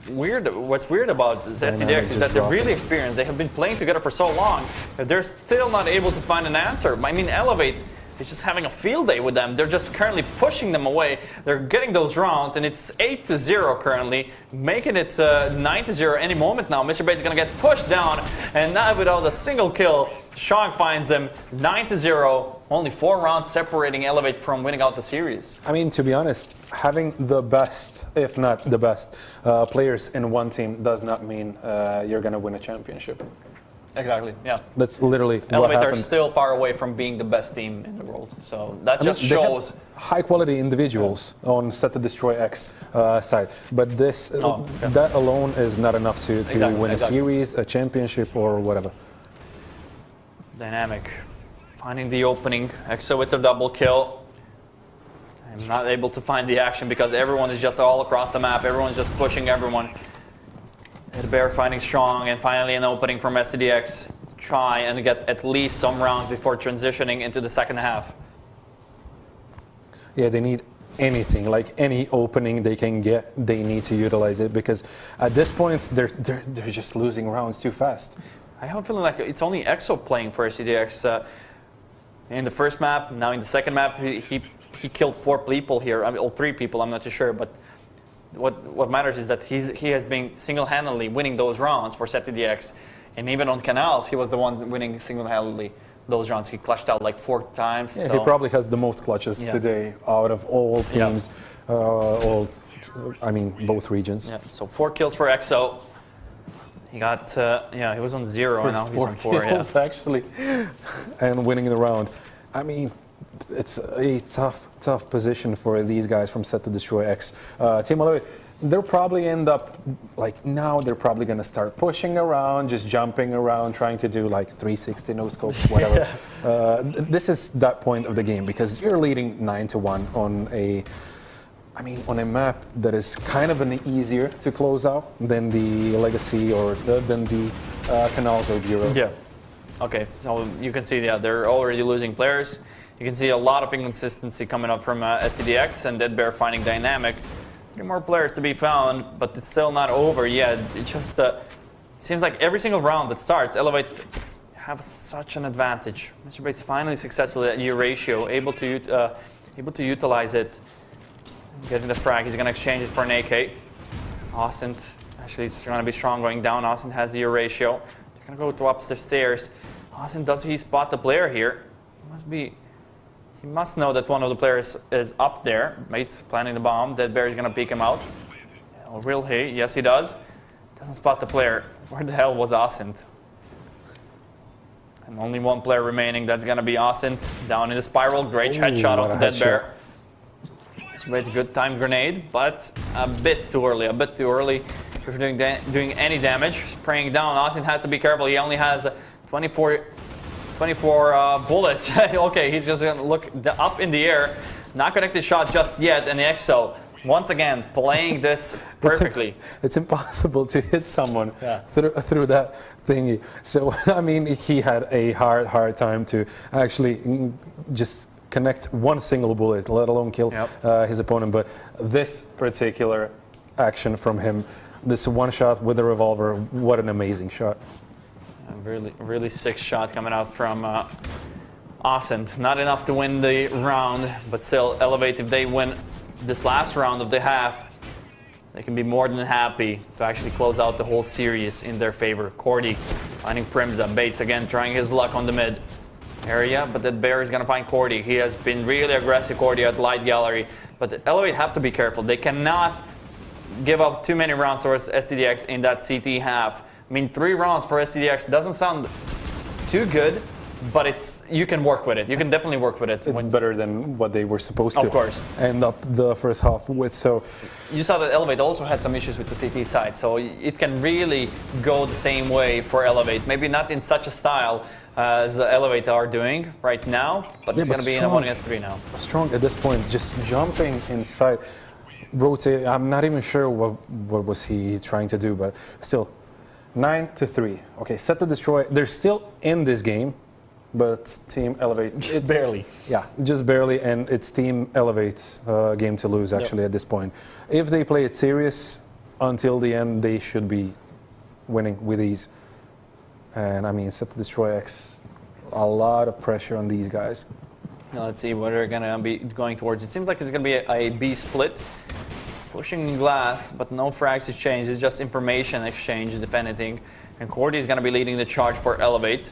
what's weird about SetToDestroyX is that they're really experienced. They have been playing together for so long that they're still not able to find an answer. I mean, Elevate is just having a field day with them. They're just currently pushing them away. They're getting those rounds, and it's 8-0 currently, making it 9-0 any moment now. Mr. Bates is going to get pushed down, and now without a single kill, Shang finds him 9-0. Only 4 rounds separating Elevate from winning out the series. I mean, to be honest, having the best, if not the best, players in one team does not mean you're going to win a championship. Exactly, yeah. That's literally what Elevate happened. are still far away from being the best team in the world. So that just shows high-quality individuals on SetToDestroyX side, but this that alone is not enough to win a series, a championship, or whatever. Dynamic. Finding the opening. Exo with the double kill. I'm not able to find the action because everyone is just all across the map. Everyone's just pushing everyone. The Bear finding strong, and finally an opening from SetToDestroyX. Try and get at least some rounds before transitioning into the second half. Yeah, they need anything, like any opening they can get, they need to utilize it, because at this point they're just losing rounds too fast. I have a feeling like it's only Exo playing for SetToDestroyX. In the first map, now in the second map, he killed 4 people here. I mean, 3 people, I'm not too sure, but what matters is that he has been single-handedly winning those rounds for SetToDestroyX, and even on Canals, he was the one winning single-handedly those rounds. He clutched out like 4 times. Yeah, so. he probably has the most clutches today out of all teams, both regions. Yeah, so 4 kills for Exo. He got, he was on 0, and now he's on 4. Kills, actually, and winning the round. I mean, it's a tough position for these guys from SetToDestroyX. Team Elevate, they'll probably end up, like now they're probably going to start pushing around, just jumping around, trying to do like 360 no-scopes, whatever. This is that point of the game, because you're leading 9-1 on a map that is kind of easier to close out than the Legacy or than the Canals or Bureau. Yeah. Okay, so you can see, they're already losing players. You can see a lot of inconsistency coming up from SetToDestroyX and Dead Bear finding Dynamic. 3 more players to be found, but it's still not over yet. It just seems like every single round that starts, Elevate have such an advantage. Mr. Bates finally successful at ratio, able to utilize it. Getting the frag, he's going to exchange it for an AK. Austin, actually, it's going to be strong going down. Austin has the ratio. They're going to go to up the stairs. Austin, does he spot the player here? He must know that one of the players is up there. Mate's planting the bomb. Dead Bear is going to peek him out. Oh, will he? Yes, he does. Doesn't spot the player. Where the hell was Austin? And only 1 player remaining. That's going to be Austin. Down in the spiral. Great headshot off the Dead Bear. It's a good timed grenade, but a bit too early. If you're doing any damage, spraying down, Austin has to be careful. He only has 24 bullets. Okay, he's just going to look up in the air. Not connected shot just yet, and the EXO, once again, playing this perfectly. It's impossible to hit someone through that thingy. So, I mean, he had a hard time to actually just connect one single bullet, let alone kill his opponent. But this particular action from him, this one shot with the revolver, what an amazing shot. A really sick shot coming out from Ascent. Not enough to win the round, but still, Elevate, if they win this last round of the half, they can be more than happy to actually close out the whole series in their favor. Cordy finding Primza. Bates again trying his luck on the mid area, but that bear is going to find Cordy. He has been really aggressive, Cordy, at Light Gallery. But the Elevate have to be careful. They cannot give up too many rounds towards STDX in that CT half. I mean, 3 rounds for STDX doesn't sound too good, but you can work with it. You can definitely work with it. It's better than what they were supposed to. Of course. End up the first half with. So you saw that Elevate also had some issues with the CT side, so it can really go the same way for Elevate. Maybe not in such a style as Elevate are doing right now, but it's going to be in a 1 against 3 now. Strong at this point, just jumping inside, rotate. I'm not even sure what was he trying to do, but still, 9-3. Okay, set to destroy. They're still in this game. But Team Elevate... Just barely. Yeah, just barely, and it's Team Elevate's game to lose, actually, at this point. If they play it serious until the end, they should be winning with ease. And, I mean, SetToDestroyX, a lot of pressure on these guys. Now, let's see what they're going to be going towards. It seems like it's going to be a B split. Pushing glass, but no frags exchange. It's just information exchange, if anything. And Cordy is going to be leading the charge for Elevate.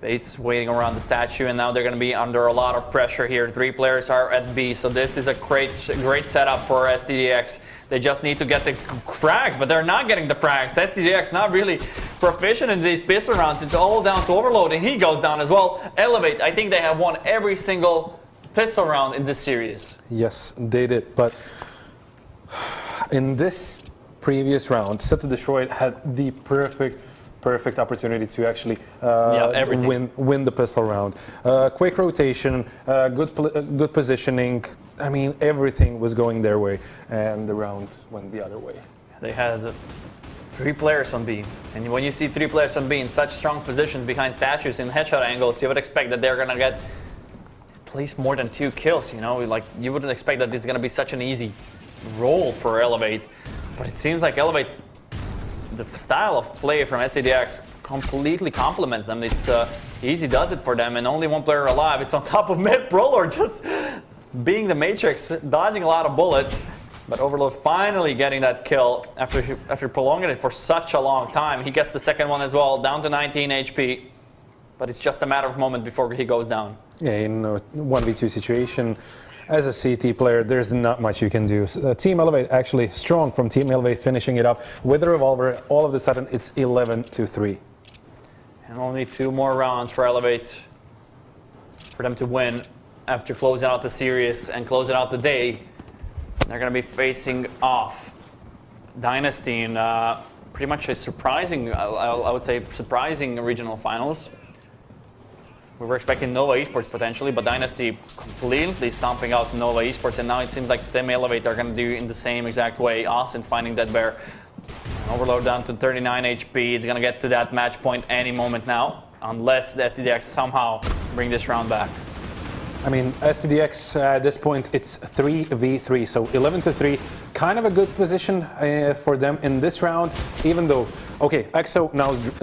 Bates waiting around the statue, and now they're going to be under a lot of pressure here. 3 players are at B, so this is a great setup for STDX. They just need to get the frags, but they're not getting the frags. STDX not really proficient in these pistol rounds. It's all down to Overload, and he goes down as well. Elevate, I think they have won every single pistol round in this series. Yes, they did, but in this previous round, SetToDestroy had the perfect opportunity to actually win the pistol round. Quick rotation, good positioning. I mean, everything was going their way, and the round went the other way. They had 3 players on B, and when you see 3 players on B in such strong positions behind statues in headshot angles, you would expect that they're gonna get at least more than 2 kills. You know, like you wouldn't expect that it's gonna be such an easy role for Elevate, but it seems like Elevate, the style of play from STDX completely complements them. It's easy does it for them, and only 1 player alive. It's on top of mid Prolor, just being the Matrix, dodging a lot of bullets. But Overload finally getting that kill after prolonging it for such a long time. He gets the second one as well, down to 19 HP. But it's just a matter of moment before he goes down. Yeah, in a 1v2 situation, as a CT player, there's not much you can do. Team Elevate actually strong from Team Elevate, finishing it up with the revolver. All of a sudden, it's 11-3. And only 2 more rounds for Elevate for them to win after closing out the series and closing out the day. They're going to be facing off Dynasty in pretty much a surprising, I would say, surprising regional finals. We were expecting Nova Esports potentially, but Dynasty completely stomping out Nova Esports, and now it seems like Team Elevate are going to do in the same exact way. Austin finding that bear. Overload down to 39 HP. It's going to get to that match point any moment now, unless the STDX somehow bring this round back. I mean, STDX at this point, it's 3v3, so 11-3. Kind of a good position for them in this round, even though, okay, EXO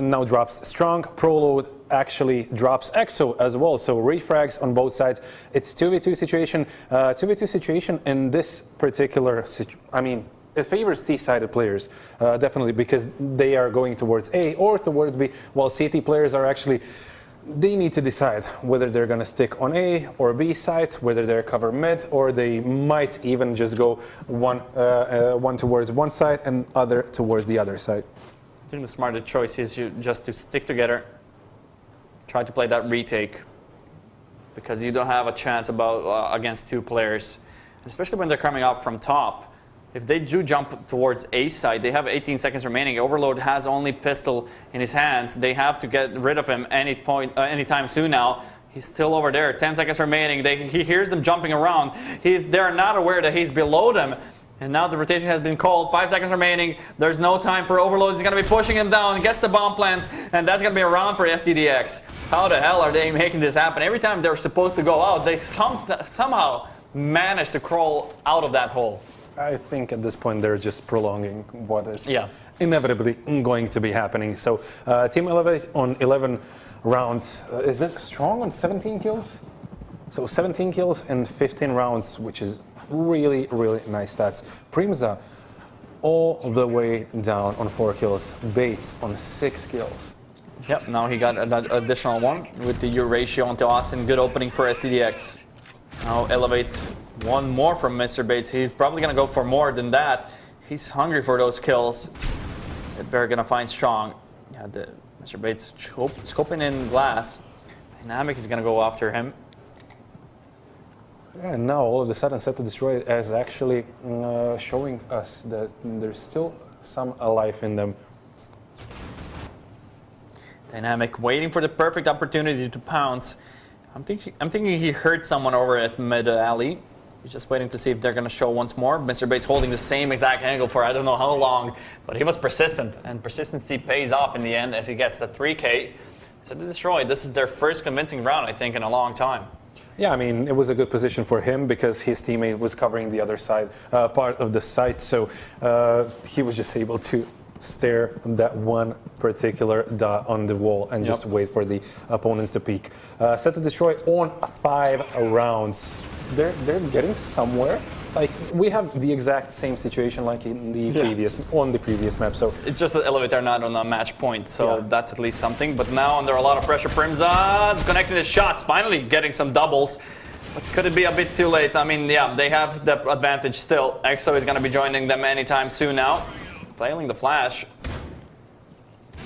now drops strong, Proload actually drops EXO as well, so refrags on both sides. It's 2v2 situation. 2v2 situation in this particular I mean, it favors T-sided players, definitely, because they are going towards A or towards B, while CT players are actually, they need to decide whether they're going to stick on A or B side, whether they're cover mid, or they might even just go one towards one side and other towards the other side. I think the smarter choice is just to stick together, try to play that retake, because you don't have a chance against 2 players, and especially when they're coming up from top. If they do jump towards A side, they have 18 seconds remaining. Overload has only pistol in his hands. They have to get rid of him anytime soon now. He's still over there. 10 seconds remaining. He hears them jumping around. They're not aware that he's below them. And now the rotation has been called. 5 seconds remaining. There's no time for overload. He's going to be pushing him down. Gets the bomb plant. And that's going to be a round for SetToDX. How the hell are they making this happen? Every time they're supposed to go out, they somehow manage to crawl out of that hole. I think at this point they're just prolonging what is inevitably going to be happening. So Team Elevate on 11 rounds. Is it strong on 17 kills? So 17 kills in 15 rounds, which is really, really nice stats. Primza all the way down on 4 kills. Bates on 6 kills. Yep, now he got an additional one with the U ratio onto Austin. Good opening for SetToDX. Now Elevate one more from Mr. Bates. He's probably going to go for more than that. He's hungry for those kills. They're going to find strong. Yeah, Mr. Bates scoping in glass. Dynamic is going to go after him. Yeah, and now all of a sudden SetToDestroy is actually showing us that there's still some life in them. Dynamic waiting for the perfect opportunity to pounce. I'm thinking he heard someone over at mid alley. He's just waiting to see if they're going to show once more. Mr. Bates holding the same exact angle for I don't know how long, but he was persistent, and persistency pays off in the end as he gets the 3K. SetToDestroy, this is their first convincing round, I think, in a long time. Yeah, I mean, it was a good position for him because his teammate was covering the other side, part of the site, so he was just able to stare that one particular dot on the wall and just wait for the opponents to peek. SetToDestroy on 5 rounds. They're getting somewhere. Like, we have the exact same situation like in the previous map. So it's just that Elevate are not on a match point, so that's at least something. But now under a lot of pressure, Primza connecting his shots, finally getting some doubles. But could it be a bit too late? I mean, yeah, they have the advantage still. EXO is going to be joining them anytime soon now. Flailing the flash.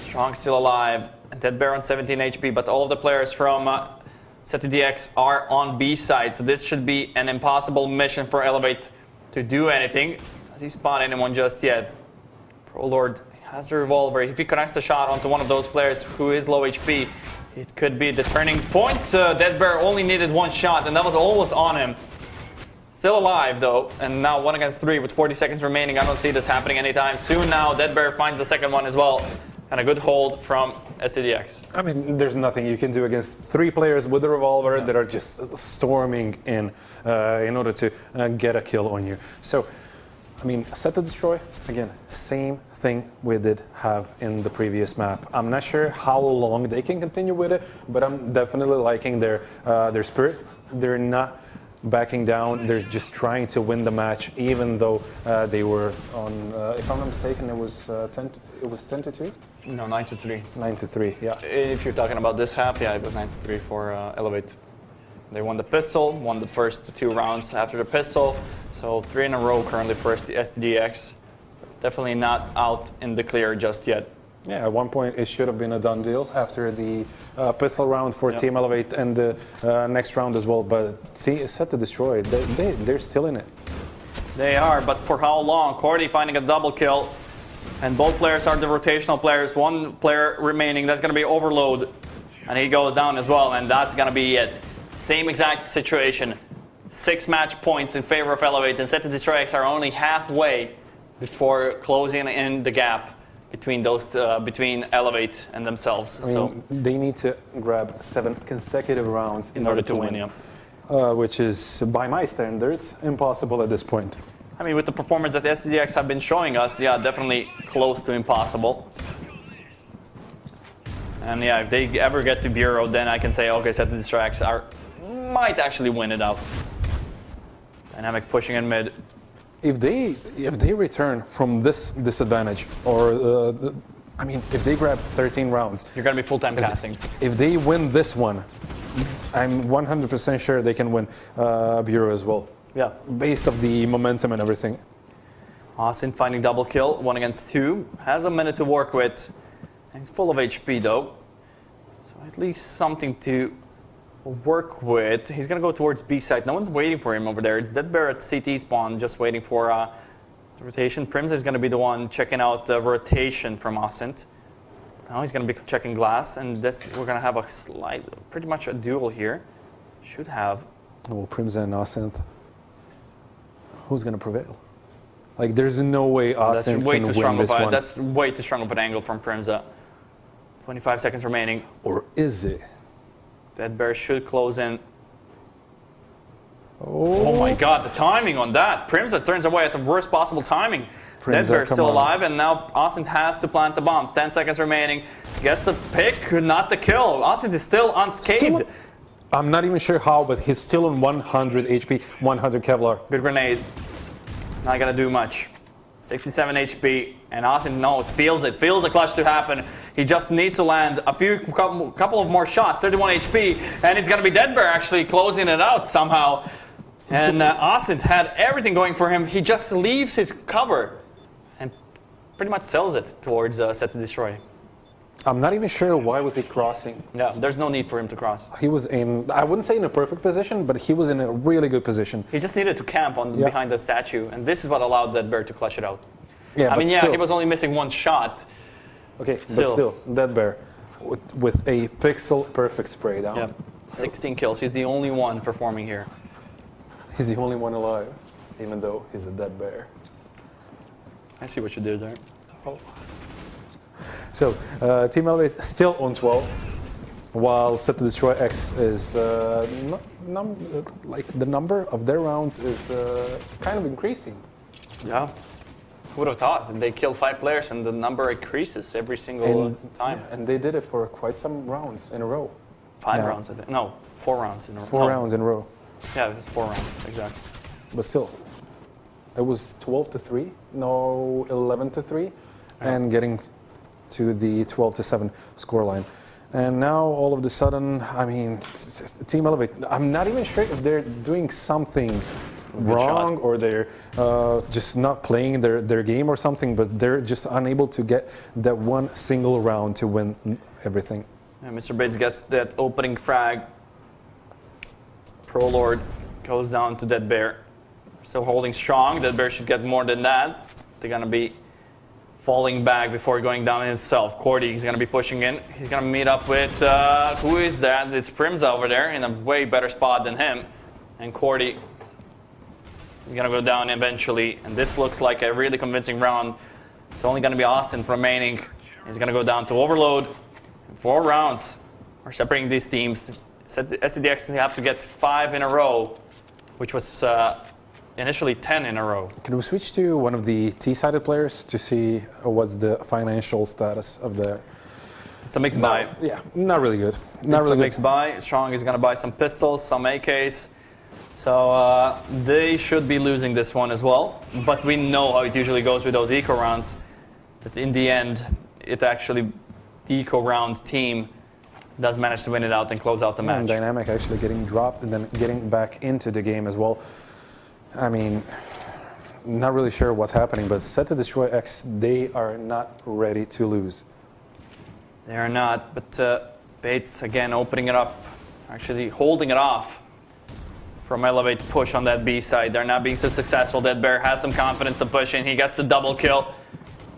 Strong still alive. Dead Bear on 17 HP, but all of the players from SetToDX are on B side, so this should be an impossible mission for Elevate to do anything. Does he spot anyone just yet? ProLord has the revolver. If he connects the shot onto one of those players who is low HP, it could be the turning point. Dead Bear only needed 1 shot, and that was almost on him. Still alive though, and now 1 against 3 with 40 seconds remaining. I don't see this happening anytime soon now. Dead Bear finds the second one as well. And a good hold from SetToDX. I mean, there's nothing you can do against 3 players with a revolver that are just storming in order to get a kill on you. So, I mean, SetToDestroy, again, same thing we did have in the previous map. I'm not sure how long they can continue with it, but I'm definitely liking their spirit. They're not backing down. They're just trying to win the match, even though they were on. If I'm not mistaken, it was 10-2. No, 9-3. 9-3. Yeah. If you're talking about this half, yeah, it was 9-3 for Elevate. They won the pistol, won the first 2 rounds after the pistol, so 3 in a row currently for SetToDX. Definitely not out in the clear just yet. Yeah, at one point it should have been a done deal after the pistol round for Team Elevate and the next round as well. But SetToDestroy, they're still in it. They are, but for how long? Cordy finding a double kill, and both players are the rotational players. 1 player remaining, that's going to be Overload, and he goes down as well, and that's going to be it. Same exact situation. 6 match points in favor of Elevate, and SetToDestroyX are only halfway before closing in the gap between those between Elevate and themselves. I mean, they need to grab 7 consecutive rounds in order to win. Which is, by my standards, impossible at this point. I mean, with the performance that SetToDX have been showing us, yeah, definitely close to impossible. And yeah, if they ever get to Bureau, then I can say, okay, SetToDestroyX might actually win it out. Dynamic pushing in mid. If they return from this disadvantage, or I mean, if they grab 13 rounds, you're gonna be full-time casting. If they win this one, I'm 100% sure they can win Bureau as well. Yeah, based off the momentum and everything. Austin finding double kill, 1 against 2, has a minute to work with, and he's full of HP though, so at least something to work with. He's gonna go towards B side. No one's waiting for him over there. It's Dead Bear at CT spawn, just waiting for the rotation. Primza is gonna be the one checking out the rotation from Ascent. Now he's going to be checking glass, and this we're going to have a pretty much a duel here. Should have. Oh, Primza and Asynth. Who's going to prevail? Like, there's no way Asynth can win this one. That's way too strong of an angle from Primza. 25 seconds remaining. Or is it? That bear should close in. Oh my God, the timing on that. Primza turns away at the worst possible timing. That bear still alive, and now Asynth has to plant the bomb. 10 seconds remaining. Gets the pick, not the kill. Asynth is still unscathed. I'm not even sure how, but he's still on 100 HP, 100 Kevlar. Good grenade. Not gonna do much. 67 HP, and Asynth knows, feels the clutch to happen. He just needs to land a couple of more shots, 31 HP, and it's gonna be Dead Bear actually closing it out somehow. And Asynth had everything going for him. He just leaves his cover and pretty much sells it towards SetToDestroy. I'm not even sure why was he crossing. Yeah, there's no need for him to cross. He was in, I wouldn't say in a perfect position, but he was in a really good position. He just needed to camp behind the statue, and this is what allowed that bear to clutch it out. Yeah, he was only missing one shot. Okay, but still, that bear with a pixel perfect spray down. Yeah, 16 kills. He's the only one performing here. He's the only one alive, even though he's a dead bear. I see what you did there. Oh. So, Team Elevate still on 12, while SetToDestroyX is, like the number of their rounds is kind of increasing. Yeah. Who would have thought? They kill 5 players and the number increases every single time. Yeah, and they did it for quite some rounds in a row. 5 rounds, I think. No, 4 rounds in a row. 4 rounds in a row. Yeah, it was 4 rounds, exactly. But still, it was 12-3, no 11-3, and getting to the 12-7 scoreline. And now, all of a sudden, I mean, Team Elevate, I'm not even sure if they're doing something wrong or they're just not playing their game or something, but they're just unable to get that one single round to win everything. Yeah, Mr. Bates gets that opening frag. Pro Lord goes down to Dead Bear. Still holding strong. Dead Bear should get more than that. They're going to be falling back before going down himself. Cordy is going to be pushing in. He's going to meet up with, who is that? It's Primza over there in a way better spot than him. And Cordy is going to go down eventually. And this looks like a really convincing round. It's only going to be Asynth remaining. He's going to go down to Overload. 4 rounds are separating these teams. SetToDestroyX have to get 5 in a row, which was initially 10 in a row. Can we switch to one of the T-sided players to see what's the financial status of the... It's a mixed buy. Yeah, not really good. It's a mixed buy. Strong is going to buy some pistols, some AKs. So they should be losing this one as well. But we know how it usually goes with those eco rounds. That in the end, it actually, the eco round team does manage to win it out and close out the match. And Dynamic actually getting dropped and then getting back into the game as well. I mean, not really sure what's happening, but SetToDestroyX, they are not ready to lose. They are not, but Bates again opening it up, actually holding it off from Elevate to push on that B side. They're not being so successful. Dead Bear has some confidence to push in. He gets the double kill.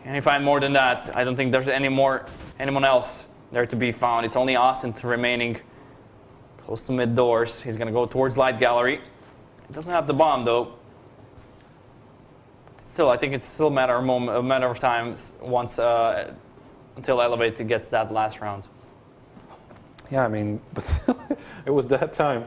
Can he find more than that? I don't think there's anyone else there to be found. It's only Asynth remaining close to mid doors. He's going to go towards Light Gallery. He doesn't have the bomb though. Still, I think it's still a matter of time once until Elevate gets that last round. Yeah, I mean, but it was that time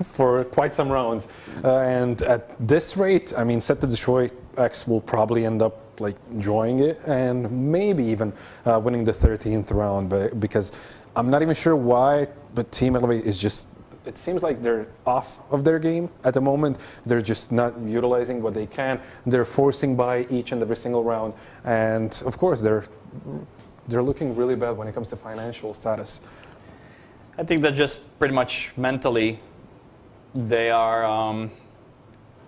for quite some rounds. And at this rate, I mean, SetToDestroyX will probably end up like enjoying it and maybe even winning the 13th round. But because I'm not even sure why, but Team Elevate is just, it seems like they're off of their game at the moment. They're just not utilizing what they can. They're forcing by each and every single round. And of course, they're looking really bad when it comes to financial status. I think that just pretty much mentally, they are,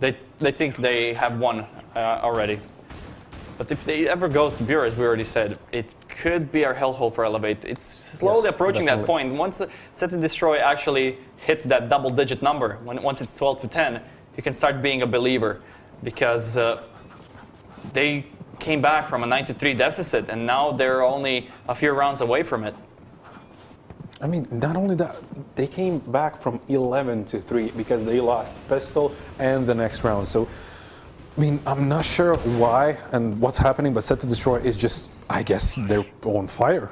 they think they have won already. But if they ever go to Bureau, as we already said, it could be a hellhole for Elevate. It's slowly approaching that point. Once SetToDestroy actually hit that double-digit number, once it's 12-10, you can start being a believer, because they came back from a 9-3 deficit, and now they're only a few rounds away from it. I mean, not only that, they came back from 11-3 because they lost Pistol and the next round. So, I mean, I'm not sure why and what's happening, but SetToDestroy is just, I guess, they're on fire.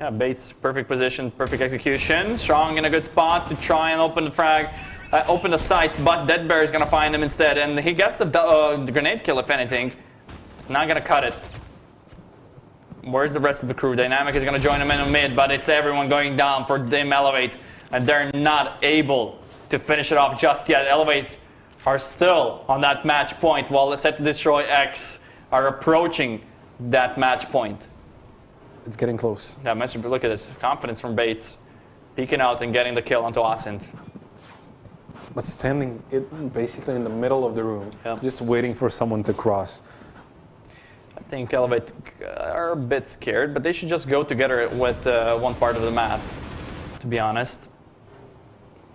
Yeah, Bates, perfect position, perfect execution. Strong in a good spot to try and open the frag, open the site, but Deadbear is going to find him instead. And he gets the grenade kill, if anything. Not going to cut it. Where's the rest of the crew? Dynamic is going to join him in the mid, but it's everyone going down for them Elevate. And they're not able to finish it off just yet. Elevate are still on that match point, while SetToDestroyX are approaching that match point. It's getting close. Yeah, look at this. Confidence from Bates. Peeking out and getting the kill onto Ascent. But standing basically in the middle of the room, just waiting for someone to cross. I think Elevate are a bit scared, but they should just go together with one part of the map, to be honest.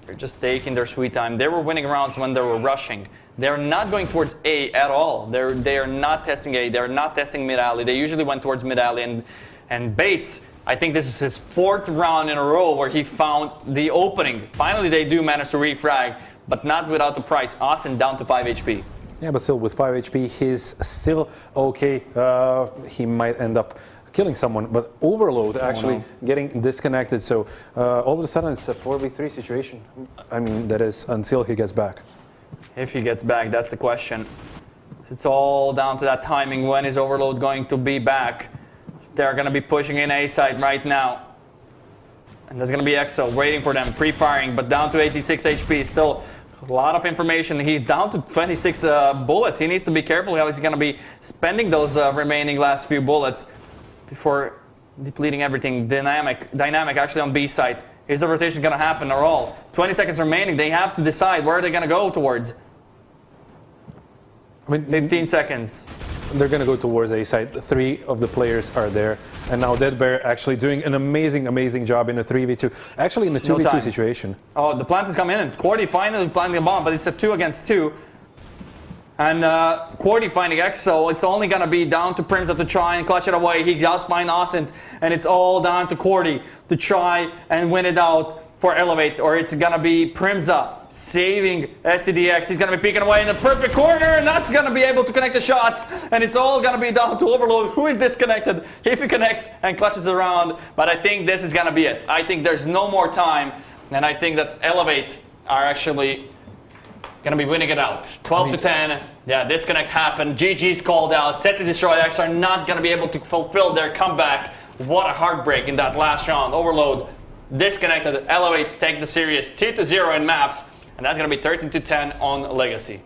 They're just taking their sweet time. They were winning rounds when they were rushing. They're not going towards A at all. They are not testing A. They're not testing mid-alley. They usually went towards mid-alley. And Bates, I think this is his 4th round in a row where he found the opening. Finally, they do manage to refrag, but not without the price. Austin down to 5 HP. Yeah, but still, with 5 HP, he's still okay. He might end up killing someone, but Overload actually getting disconnected. So all of a sudden, it's a 4v3 situation. I mean, that is until he gets back. If he gets back, that's the question. It's all down to that timing. When is Overload going to be back? They're going to be pushing in A side right now. And there's going to be Exo waiting for them, pre-firing, but down to 86 HP. Still a lot of information. He's down to 26 bullets. He needs to be careful how he's going to be spending those remaining last few bullets before depleting everything. Dynamic actually on B side. Is the rotation going to happen or all? 20 seconds remaining. They have to decide where they're going to go towards. I mean, 15 seconds. They're going to go towards A side. 3 of the players are there. And now Deadbear actually doing an amazing job in a 3v2. Actually, in a 2v2 situation. Oh, the plant has come in. And Cordy finally planting a bomb, but it's a 2 against 2. And Cordy finding Exo. It's only going to be down to Primza to try and clutch it away. He does find Ascent. And it's all down to Cordy to try and win it out for Elevate. Or it's going to be Primza saving STDX. He's going to be peeking away in the perfect corner. Not going to be able to connect the shots. And it's all going to be down to Overload, who is disconnected. If he connects and clutches around. But I think this is going to be it. I think there's no more time. And I think that Elevate are actually going to be winning it out. 12-10. Yeah, disconnect happened. GG's called out. SetToDestroyX are not going to be able to fulfill their comeback. What a heartbreak in that last round. Overload disconnected. Elevate take the series 2-0 in maps. And that's going to be 13-10 on Legacy.